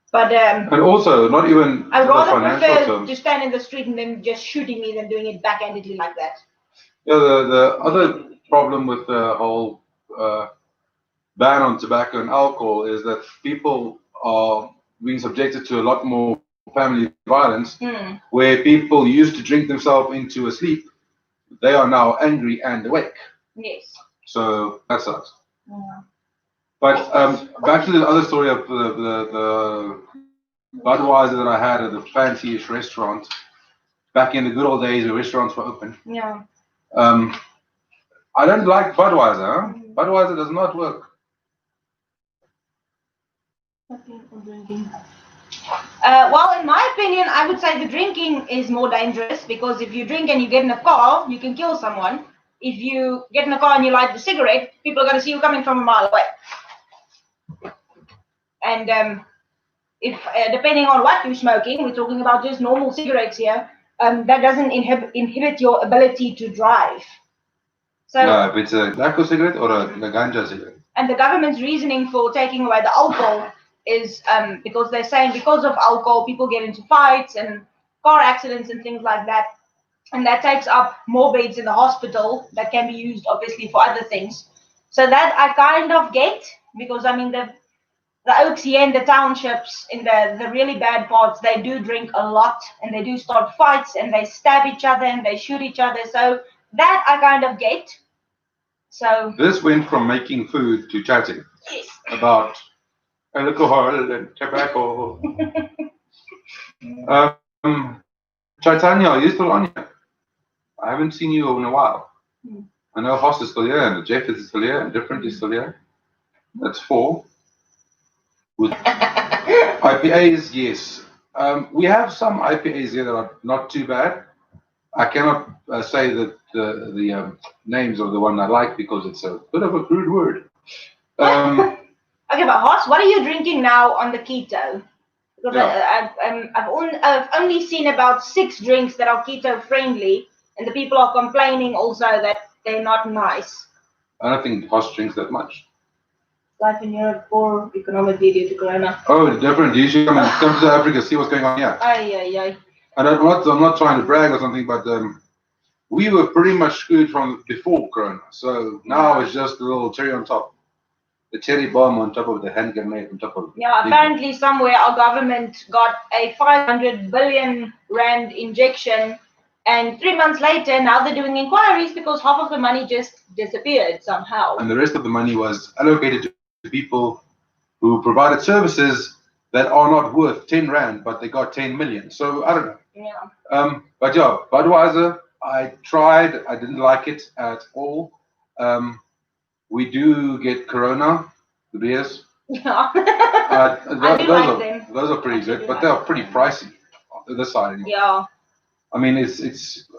[SPEAKER 2] But
[SPEAKER 1] and also, not even
[SPEAKER 2] I rather prefer to stand in the street and then just shooting me than doing it backhandedly like that.
[SPEAKER 1] Yeah, the other problem with the whole ban on tobacco and alcohol is that people are being subjected to a lot more family violence, where people used to drink themselves into a sleep. They are now angry and awake.
[SPEAKER 2] Yes.
[SPEAKER 1] So that sucks.
[SPEAKER 2] Yeah.
[SPEAKER 1] But back to the other story of the Budweiser that I had at the fancy-ish restaurant back in the good old days where restaurants were open.
[SPEAKER 2] Yeah.
[SPEAKER 1] I don't like Budweiser. Huh? Budweiser does not work.
[SPEAKER 2] Okay, I'm drinking. Well, in my opinion, I would say the drinking is more dangerous because if you drink and you get in a car, you can kill someone. If you get in a car and you light the cigarette, people are going to see you coming from a mile away. And if depending on what you're smoking, we're talking about just normal cigarettes here. That doesn't inhibit your ability to drive. So,
[SPEAKER 1] no, if it's a tobacco cigarette or a ganja cigarette.
[SPEAKER 2] And the government's reasoning for taking away the alcohol is because they're saying because of alcohol, people get into fights and car accidents and things like that. And that takes up more beds in the hospital that can be used, obviously, for other things. So that I kind of get because, I mean, the oaks here in the townships, in the really bad parts, they do drink a lot and they do start fights and they stab each other and they shoot each other. So that I kind of get. So
[SPEAKER 1] this went from making food to chatting about alcohol and tobacco. Chaitanya, are you still on here? I haven't seen you in a while. I know Hoss is still here and Jeff is still here and Different is still here. That's 4. With IPAs, yes. We have some IPAs here that are not too bad. I cannot say that the names of the one I like because it's a bit of a crude word.
[SPEAKER 2] Okay, but Hoss, what are you drinking now on the keto? Because I've only seen about 6 drinks that are keto friendly, and the people are complaining also that they're not nice.
[SPEAKER 1] I don't think Hoss drinks that much.
[SPEAKER 2] Life in Europe poor economically due to Corona.
[SPEAKER 1] Oh, Different. You should come to Africa, see what's going on here.
[SPEAKER 2] Aye.
[SPEAKER 1] I'm not trying to brag or something, but we were pretty much screwed from before Corona. So now it's just a little cherry on top. The cherry bomb on top of the hand grenade on top of.
[SPEAKER 2] Yeah, apparently somewhere our government got a 500 billion rand injection, and 3 months later, now they're doing inquiries because half of the money just disappeared somehow.
[SPEAKER 1] And the rest of the money was allocated to people who provided services that are not worth 10 rand, but they got 10 million. So I don't know.
[SPEAKER 2] Yeah.
[SPEAKER 1] But yeah, Budweiser, I tried. I didn't like it at all. We do get Corona, the beers.
[SPEAKER 2] Yeah.
[SPEAKER 1] Those are pretty good, but they are pretty pricey on this side. Anyway.
[SPEAKER 2] Yeah.
[SPEAKER 1] I mean, it's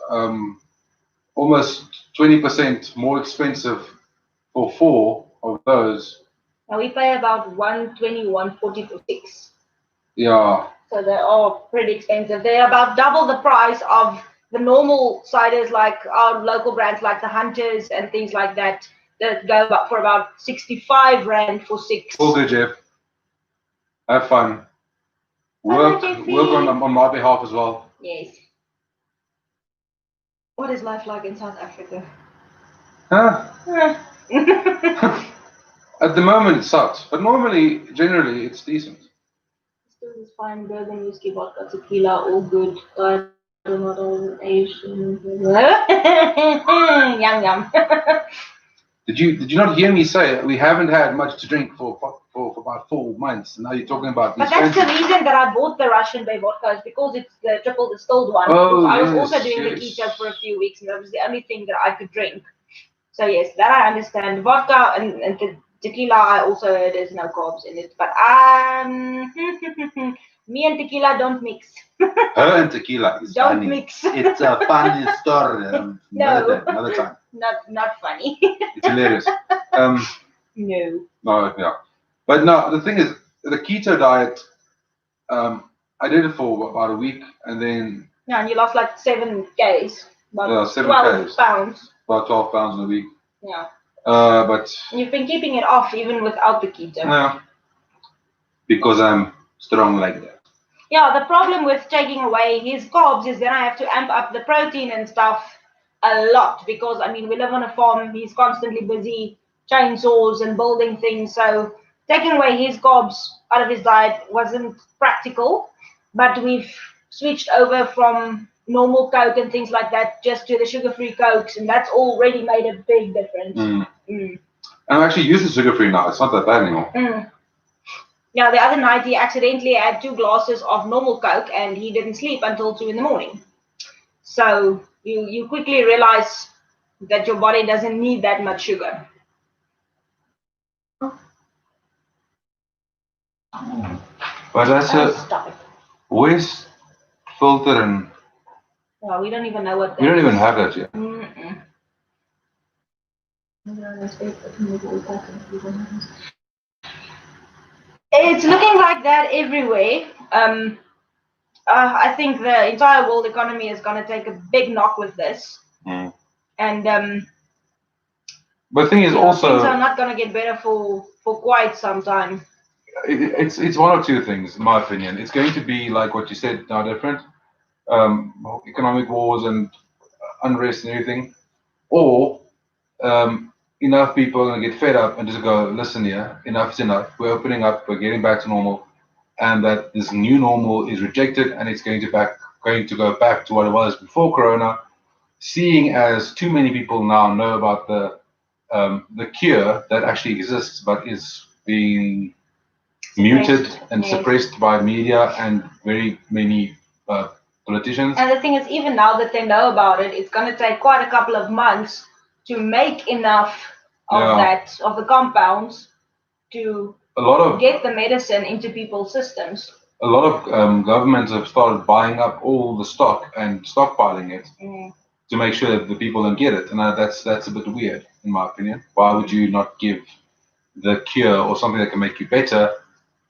[SPEAKER 1] almost 20% more expensive for 4 of those.
[SPEAKER 2] Now we pay about 120, 140 for 6.
[SPEAKER 1] Yeah.
[SPEAKER 2] So they're all pretty expensive. They're about double the price of the normal ciders, like our local brands like the Hunters and things like that go for about 65 rand for 6.
[SPEAKER 1] All good, Jeff. Have fun. Work on my behalf as well.
[SPEAKER 2] Yes. What is life like in South Africa?
[SPEAKER 1] Huh? At the moment it sucks, but generally it's decent.
[SPEAKER 2] Still this fine bourbon, whiskey, vodka, tequila, all good. Not all Asian. Yum.
[SPEAKER 1] Did you not hear me say we haven't had much to drink for about 4 months? And now you're talking about these.
[SPEAKER 2] But that's the reason that I bought the Russian Bay vodka, is because it's the triple distilled one.
[SPEAKER 1] Oh,
[SPEAKER 2] I was also doing the keto for a few weeks, and that was the only thing that I could drink. So yes, that I understand. Vodka and the tequila, I also heard there's no carbs in it. But me and tequila don't mix.
[SPEAKER 1] Her and tequila is
[SPEAKER 2] don't
[SPEAKER 1] funny.
[SPEAKER 2] Mix.
[SPEAKER 1] It's a funny story.
[SPEAKER 2] No.
[SPEAKER 1] Another time.
[SPEAKER 2] Not funny.
[SPEAKER 1] It's hilarious.
[SPEAKER 2] No.
[SPEAKER 1] No, yeah. But no, the thing is, the keto diet, I did it for about a week, and then.
[SPEAKER 2] Yeah, and you lost like 7 kgs. About
[SPEAKER 1] 12
[SPEAKER 2] pounds.
[SPEAKER 1] About 12 pounds in a week.
[SPEAKER 2] Yeah.
[SPEAKER 1] But.
[SPEAKER 2] You've been keeping it off even without the keto.
[SPEAKER 1] Yeah. Because I'm strong like that.
[SPEAKER 2] Yeah, the problem with taking away his carbs is then I have to amp up the protein and stuff a lot because, I mean, we live on a farm. He's constantly busy chainsaws and building things. So taking away his carbs out of his diet wasn't practical. But we've switched over from normal Coke and things like that just to the sugar-free Cokes. And that's already made a big difference.
[SPEAKER 1] I'm actually using sugar-free now. It's not that bad anymore.
[SPEAKER 2] Yeah, the other night he accidentally had 2 glasses of normal Coke and he didn't sleep until 2 in the morning. So you quickly realize that your body doesn't need that much sugar.
[SPEAKER 1] But that's
[SPEAKER 2] Oh,
[SPEAKER 1] a
[SPEAKER 2] stop it.
[SPEAKER 1] waste filter, and
[SPEAKER 2] Yeah, we don't even know what that
[SPEAKER 1] we don't even
[SPEAKER 2] is.
[SPEAKER 1] have that yet.
[SPEAKER 2] Mm-mm. It's looking like that everywhere. I think the entire world economy is going to take a big knock with this.
[SPEAKER 1] Mm.
[SPEAKER 2] And
[SPEAKER 1] But the thing is
[SPEAKER 2] things
[SPEAKER 1] also,
[SPEAKER 2] are not going to get better for quite some time.
[SPEAKER 1] it's one or two things, in my opinion. It's going to be like what you said, now different, economic wars and unrest and everything, or enough people and get fed up and just go, listen here, enough's enough. We're opening up, we're getting back to normal, and that this new normal is rejected and it's going to go back to what it was before Corona. Seeing as too many people now know about the cure that actually exists but is being muted and
[SPEAKER 2] Yes.
[SPEAKER 1] suppressed by media and very many politicians.
[SPEAKER 2] And the thing is, even now that they know about it, it's going to take quite a couple of months to make enough of of the compounds to get the medicine into people's systems.
[SPEAKER 1] A lot of governments have started buying up all the stock and stockpiling it to make sure that the people don't get it, and that's a bit weird, in my opinion. Why would you not give the cure or something that can make you better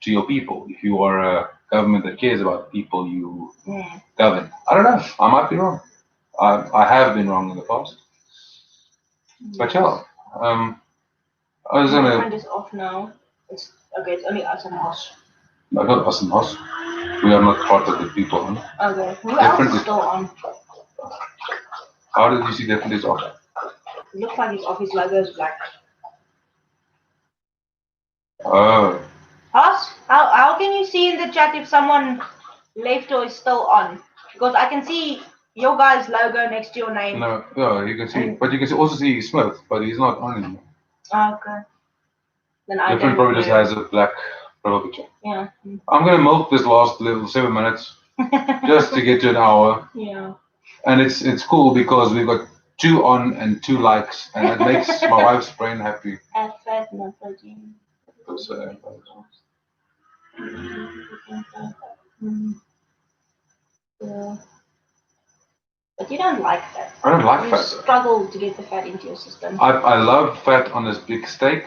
[SPEAKER 1] to your people if you are a government that cares about the people you govern? I don't know. I might be wrong. I have been wrong in the past. But yeah, I was gonna.
[SPEAKER 2] My friend is off now. It's okay. It's only us and Hoss.
[SPEAKER 1] No, not us and us. We are not part of the people. Huh?
[SPEAKER 2] Okay. Who else is still on?
[SPEAKER 1] How did you see different is off?
[SPEAKER 2] It looks like his office logo is black.
[SPEAKER 1] Oh.
[SPEAKER 2] Hoss, how can you see in the chat if someone left or is still on? Because I can see your guy's logo next to your name.
[SPEAKER 1] No, yeah, you can see, but you can also see Smith, but he's not on anymore.
[SPEAKER 2] Okay. Then I
[SPEAKER 1] Different probably just has a black profile picture.
[SPEAKER 2] Yeah.
[SPEAKER 1] I'm gonna milk this last little 7 minutes just to get to an hour.
[SPEAKER 2] Yeah.
[SPEAKER 1] And it's cool because we've got 2 on and 2 likes, and that makes my wife's brain happy.
[SPEAKER 2] Add fat, not protein. Yeah. But you don't like fat.
[SPEAKER 1] I don't like fat.
[SPEAKER 2] You struggle to get the fat into your system.
[SPEAKER 1] I love fat on this big steak,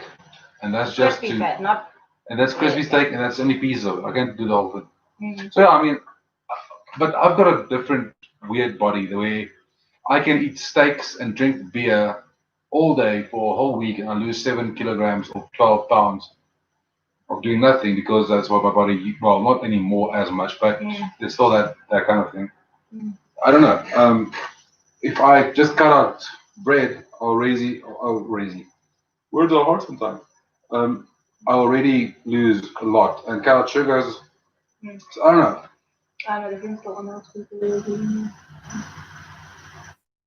[SPEAKER 1] and that's just
[SPEAKER 2] crispy fat, not.
[SPEAKER 1] And that's crispy steak, and that's only pieces of it. I can't do the whole thing. So yeah, I mean, but I've got a different weird body. The way I can eat steaks and drink beer all day for a whole week, and I lose 7 kilograms or 12 pounds of doing nothing because that's what my body. Well, not anymore as much, but it's still that kind of thing. I don't know. If I just cut out bread or raisin, words are hard sometimes. I already lose a lot, and cut out sugars. So I don't know.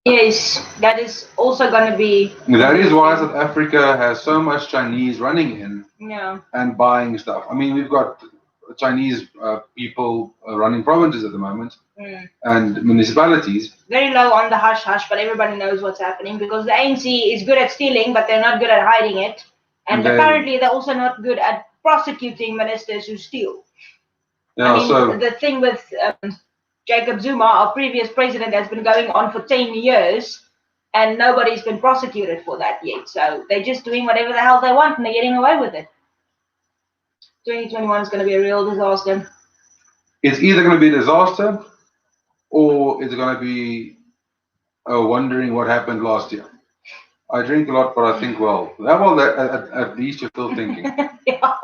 [SPEAKER 2] Yes, that is also going to be.
[SPEAKER 1] That is why South Africa has so much Chinese running in and buying stuff. I mean, we've got Chinese people running provinces at the moment and municipalities.
[SPEAKER 2] Very low on the hush hush, but everybody knows what's happening because the ANC is good at stealing, but they're not good at hiding it. And apparently, they're also not good at prosecuting ministers who steal.
[SPEAKER 1] Yeah,
[SPEAKER 2] I mean, the thing with Jacob Zuma, our previous president, has been going on for 10 years, and nobody's been prosecuted for that yet. So they're just doing whatever the hell they want, and they're getting away with it. 2021 is going to be a real disaster.
[SPEAKER 1] It's either going to be a disaster, or it's going to be wondering what happened last year. I drink a lot, but I think well. At least you're still thinking.
[SPEAKER 2] Yeah.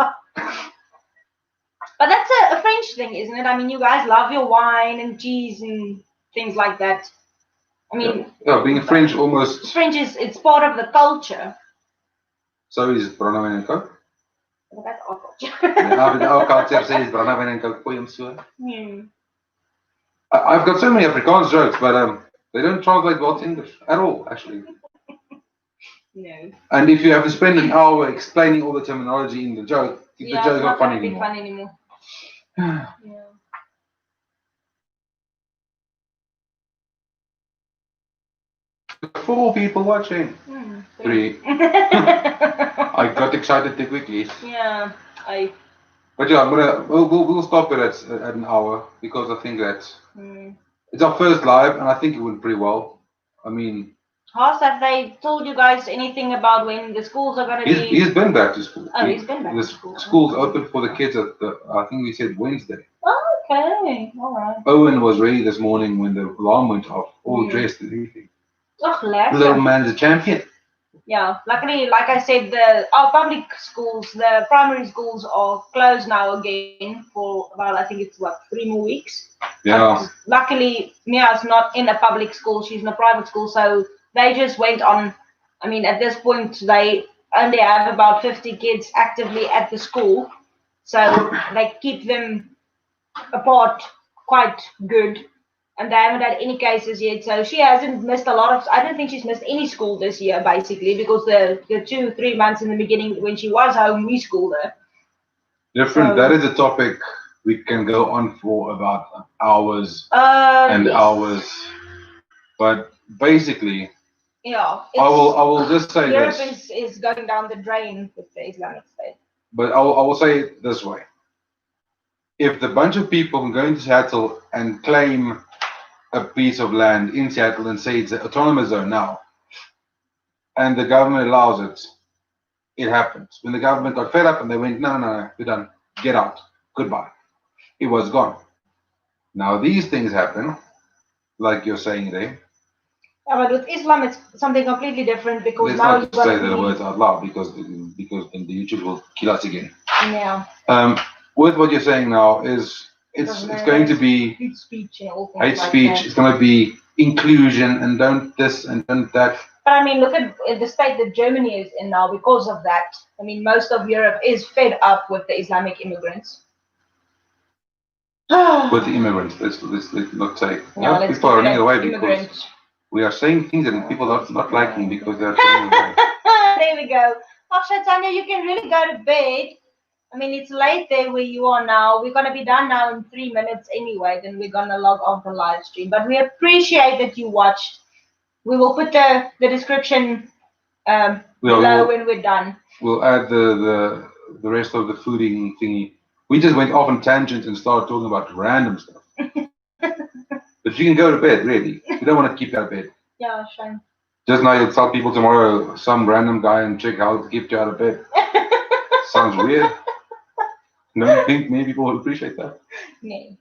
[SPEAKER 2] But that's a French thing, isn't it? I mean, you guys love your wine and cheese and things like that. I mean,
[SPEAKER 1] being French almost.
[SPEAKER 2] French it's part of the culture.
[SPEAKER 1] So is brandewyn en Coke.
[SPEAKER 2] But that's our culture.
[SPEAKER 1] Our culture says brandewyn en Coke for so. I've got so many Afrikaans jokes, but they don't translate well to English at all, actually.
[SPEAKER 2] No.
[SPEAKER 1] And if you have to spend an hour explaining all the terminology in the joke, the joke is not funny anymore. Yeah. 4 people watching. 3. I got excited too quickly.
[SPEAKER 2] Yeah,
[SPEAKER 1] But yeah, we'll stop it at an hour because I think that it's our first live, and I think it went pretty well. I mean,
[SPEAKER 2] Haas, have they told you guys anything about when the schools are going to be?
[SPEAKER 1] he's been back to school.
[SPEAKER 2] Oh, he's been back to school.
[SPEAKER 1] School's open for the kids at I think we said Wednesday.
[SPEAKER 2] Okay, all right.
[SPEAKER 1] Owen was ready this morning when the alarm went off, all dressed and everything.
[SPEAKER 2] Oh,
[SPEAKER 1] The little man's a champion.
[SPEAKER 2] Yeah, luckily, like I said, our public schools, the primary schools are closed now again for about, I think it's what, 3 more weeks.
[SPEAKER 1] Yeah.
[SPEAKER 2] Luckily, Mia's not in a public school; she's in a private school, so they just went on. I mean, at this point, they only have about 50 kids actively at the school, so they keep them apart quite good. And they haven't had any cases yet, so she hasn't missed a lot of. I don't think she's missed any school this year, basically, because the 2-3 months in the beginning when she was home, we schooled her.
[SPEAKER 1] Different. So, that is a topic we can go on for about hours and hours. But basically,
[SPEAKER 2] yeah,
[SPEAKER 1] I will just say
[SPEAKER 2] Europe
[SPEAKER 1] this.
[SPEAKER 2] is going down the drain with the Islamic State.
[SPEAKER 1] But I will say it this way: if the bunch of people can go into Seattle and claim a piece of land in Seattle and say it's an autonomous zone now, and the government allows it, it happens. When the government got fed up and they went, no, we're done, get out, goodbye, it was gone. Now these things happen, like you're saying there.
[SPEAKER 2] Yeah, but with Islam, it's something completely different because
[SPEAKER 1] let's
[SPEAKER 2] now
[SPEAKER 1] not say the words out loud because then the YouTube will kill us again.
[SPEAKER 2] Yeah.
[SPEAKER 1] With what you're saying now is it's going to be
[SPEAKER 2] hate speech.
[SPEAKER 1] Hate speech. It's going to be inclusion and don't this and don't that.
[SPEAKER 2] But I mean, look at the state that Germany is in now because of that. I mean, most of Europe is fed up with the Islamic immigrants.
[SPEAKER 1] With the immigrants, let's not say. No, people are running away because we are saying things that people are not liking because they're running away.
[SPEAKER 2] There we go. Oh, Tanya, you can really go to bed. I mean, it's late there where you are now. We're going to be done now in 3 minutes anyway. Then we're going to log off the live stream. But we appreciate that you watched. We will put the description below when we're done.
[SPEAKER 1] We'll add the rest of the fooding thingy. We just went off on tangent and started talking about random stuff. But you can go to bed, really. You don't want to keep you out of bed.
[SPEAKER 2] Yeah, shame.
[SPEAKER 1] Just now you'll tell people tomorrow, some random guy and chick how to keep you out of bed. Sounds weird. Don't you think maybe people will appreciate that?
[SPEAKER 2] No.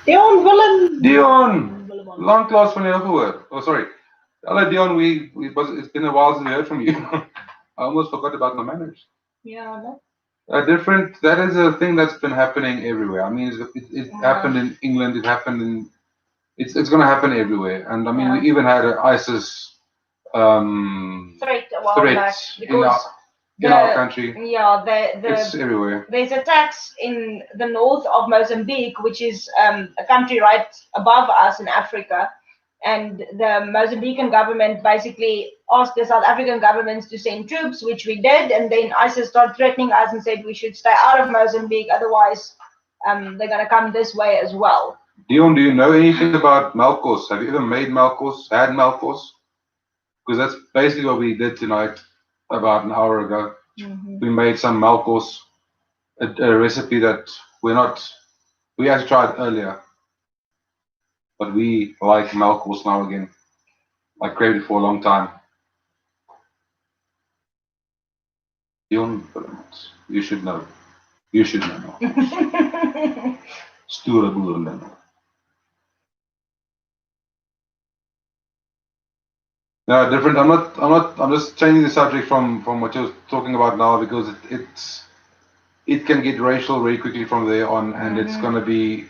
[SPEAKER 2] Dion Willem.
[SPEAKER 1] Dion! Long class van jou gehoor. Oh, sorry. Hello, Dion. It's been a while since we heard from you. I almost forgot about my manners.
[SPEAKER 2] Yeah, no.
[SPEAKER 1] That is a thing that's been happening everywhere. I mean, it happened in England. It happened in. It's going to happen everywhere. And I mean, we even had an ISIS
[SPEAKER 2] threat a while back
[SPEAKER 1] in our country.
[SPEAKER 2] Yeah,
[SPEAKER 1] it's everywhere.
[SPEAKER 2] There's attacks in the north of Mozambique, which is a country right above us in Africa. And the Mozambican government basically asked the South African governments to send troops, which we did. And then ISIS started threatening us and said we should stay out of Mozambique, otherwise they're going to come this way as well.
[SPEAKER 1] Dion, do you know anything about Malkos? Have you ever made Malkos? Had Malkos? Because that's basically what we did tonight about an hour ago. Mm-hmm. We made some Malkos, a recipe that we actually tried earlier. But we like Malkos now again. I craved it for a long time. Dion, you should know. You should know. Stoere boerenbende. No, different. I'm just changing the subject from what you're talking about now because it can get racial very quickly from there on, and it's gonna be.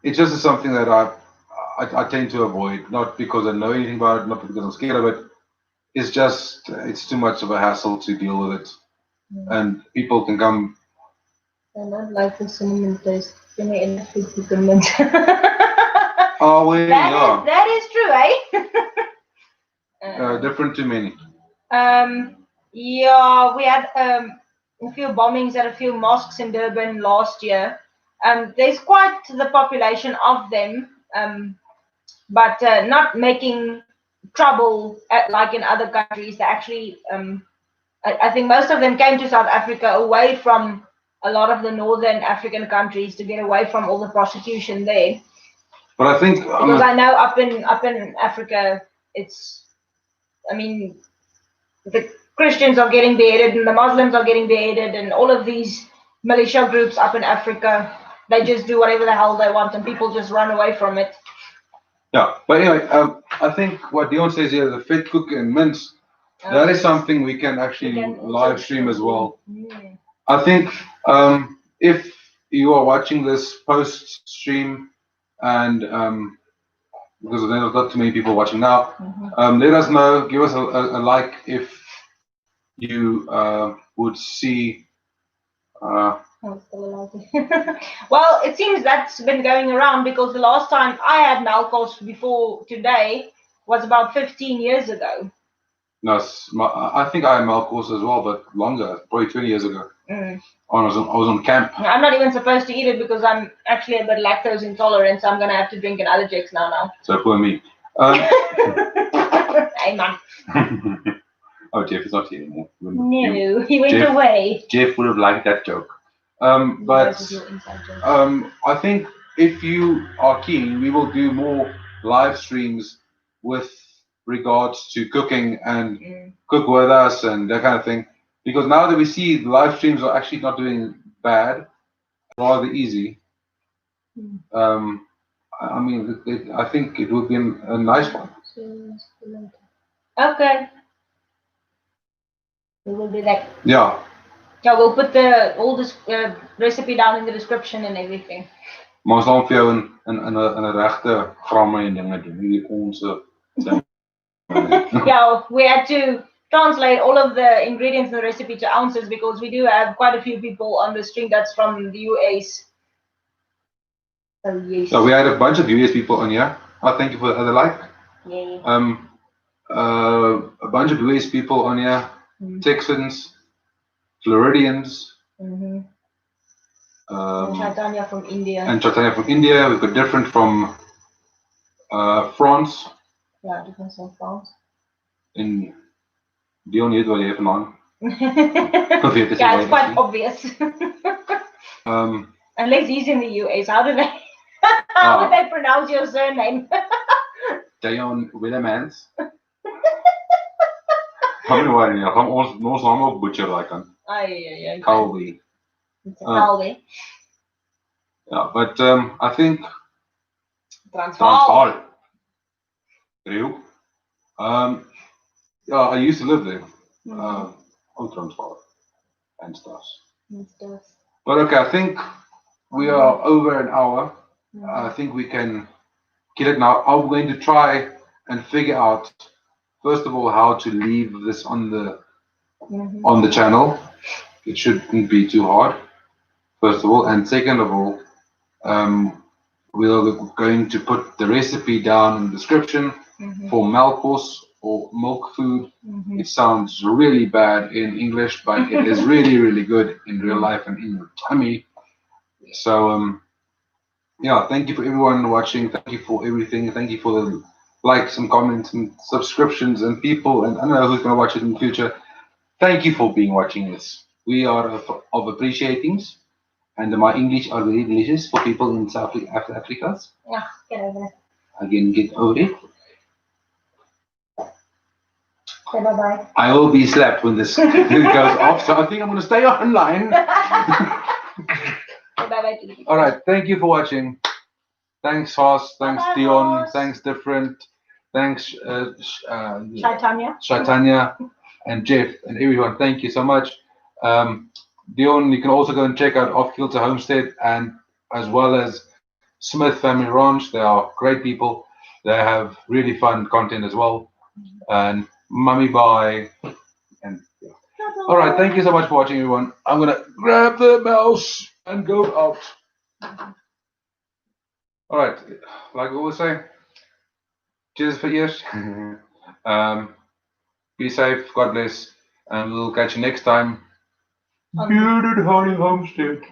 [SPEAKER 1] It's just something that I tend to avoid, not because I know anything about it, not because I'm scared of it. It's just it's too much of a hassle to deal with it, and people can come.
[SPEAKER 2] I don't like the cinnamon taste. Give me enough peppermint.
[SPEAKER 1] Oh, well, yeah.
[SPEAKER 2] That is true, eh?
[SPEAKER 1] Different to many.
[SPEAKER 2] Yeah, we had a few bombings at a few mosques in Durban last year. There's quite the population of them, but not making trouble like in other countries. They're actually I think most of them came to South Africa away from a lot of the northern African countries to get away from all the prostitution there.
[SPEAKER 1] But I think
[SPEAKER 2] because I know up in Africa, I mean, the Christians are getting beheaded and the Muslims are getting beheaded, and all of these militia groups up in Africa, they just do whatever the hell they want, and people just run away from it.
[SPEAKER 1] Yeah, but anyway, I think what Dion says here, the vet cook and mince, that is something we can actually live stream as well. Mm. I think if you are watching this post stream, and because there's not too many people watching now, let us know, give us a like if you would see.
[SPEAKER 2] Well, it seems that's been going around because the last time I had Malkos before today was about 15 years ago.
[SPEAKER 1] No, I think I had Malkos as well, but longer, probably 20 years ago. Mm. I was on camp.
[SPEAKER 2] I'm not even supposed to eat it because I'm actually a bit lactose intolerant, so I'm going to have to drink an allergics now.
[SPEAKER 1] So poor me.
[SPEAKER 2] Hey, man.
[SPEAKER 1] Oh, Jeff is not here anymore.
[SPEAKER 2] No, he went away.
[SPEAKER 1] Jeff would have liked that joke. But I think if you are keen, we will do more live streams with regards to cooking and cook with us and that kind of thing. Because now that we see the live streams are actually not doing bad, rather easy. I mean, I think it would be a nice one.
[SPEAKER 2] Okay. We will do that.
[SPEAKER 1] Yeah.
[SPEAKER 2] Yeah, we'll put all this recipe down in the description and everything.
[SPEAKER 1] Maar ons dan vir jou in 'n regte gramme en dinge doen. Nie ons
[SPEAKER 2] Yeah, we had to translate all of the ingredients in the recipe to ounces because we do have quite a few people on the stream that's from the US. Oh yes.
[SPEAKER 1] So we had a bunch of US people on here. Thank you for the like.
[SPEAKER 2] Yeah.
[SPEAKER 1] A bunch of US people on here. Texans, Floridians.
[SPEAKER 2] And Chaitanya from India.
[SPEAKER 1] We've got different from France.
[SPEAKER 2] Yeah, different from France.
[SPEAKER 1] In Dion weet waar jy vandaan.
[SPEAKER 2] Yeah, it's quite obvious. Unless he's in the US, how would they pronounce your surname?
[SPEAKER 1] Dion Willemans. Gaan nie worry nie, gaan ons naam ook butcher daai kant.
[SPEAKER 2] Ai.
[SPEAKER 1] Calvi.
[SPEAKER 2] Calvi.
[SPEAKER 1] Yeah, but I think
[SPEAKER 2] Transvaal.
[SPEAKER 1] Rio. Yeah, I used to live there. On Transvaal and stuff. But okay, I think we are over an hour. I think we can kill it now. I'm going to try and figure out, first of all, how to leave this on the channel. It shouldn't be too hard, first of all, and second of all, we're going to put the recipe down in the description for Malkos or milk food. It sounds really bad in English, but it is really, really good in real life and in your tummy. So, yeah, thank you for everyone watching. Thank you for everything. Thank you for the likes and comments and subscriptions and people. And I don't know who's going to watch it in the future. Thank you for watching this. We are of appreciatings. And my English are very delicious for people in South Africa.
[SPEAKER 2] Yeah, get over it.
[SPEAKER 1] Again, get over it.
[SPEAKER 2] Say bye-bye.
[SPEAKER 1] I will be slapped when this goes off, so I think I'm going to stay online.
[SPEAKER 2] Bye-bye to the people.
[SPEAKER 1] All right, thank you for watching. Thanks, Haas. Thanks,
[SPEAKER 2] Bye,
[SPEAKER 1] Dion.
[SPEAKER 2] Haas.
[SPEAKER 1] Thanks, Different. Thanks,
[SPEAKER 2] Chaitanya.
[SPEAKER 1] And Jeff, and everyone. Thank you so much. Dion, you can also go and check out Off Kilter Homestead, and as well as Smith Family Ranch. They are great people. They have really fun content as well. And Mummy Bye. And yeah. All right, thank you so much for watching, everyone. I'm gonna grab the mouse and go out. All right, like we always say, cheers for years. Be safe, God bless, and we'll catch you next time. Bearded Honey Homestead.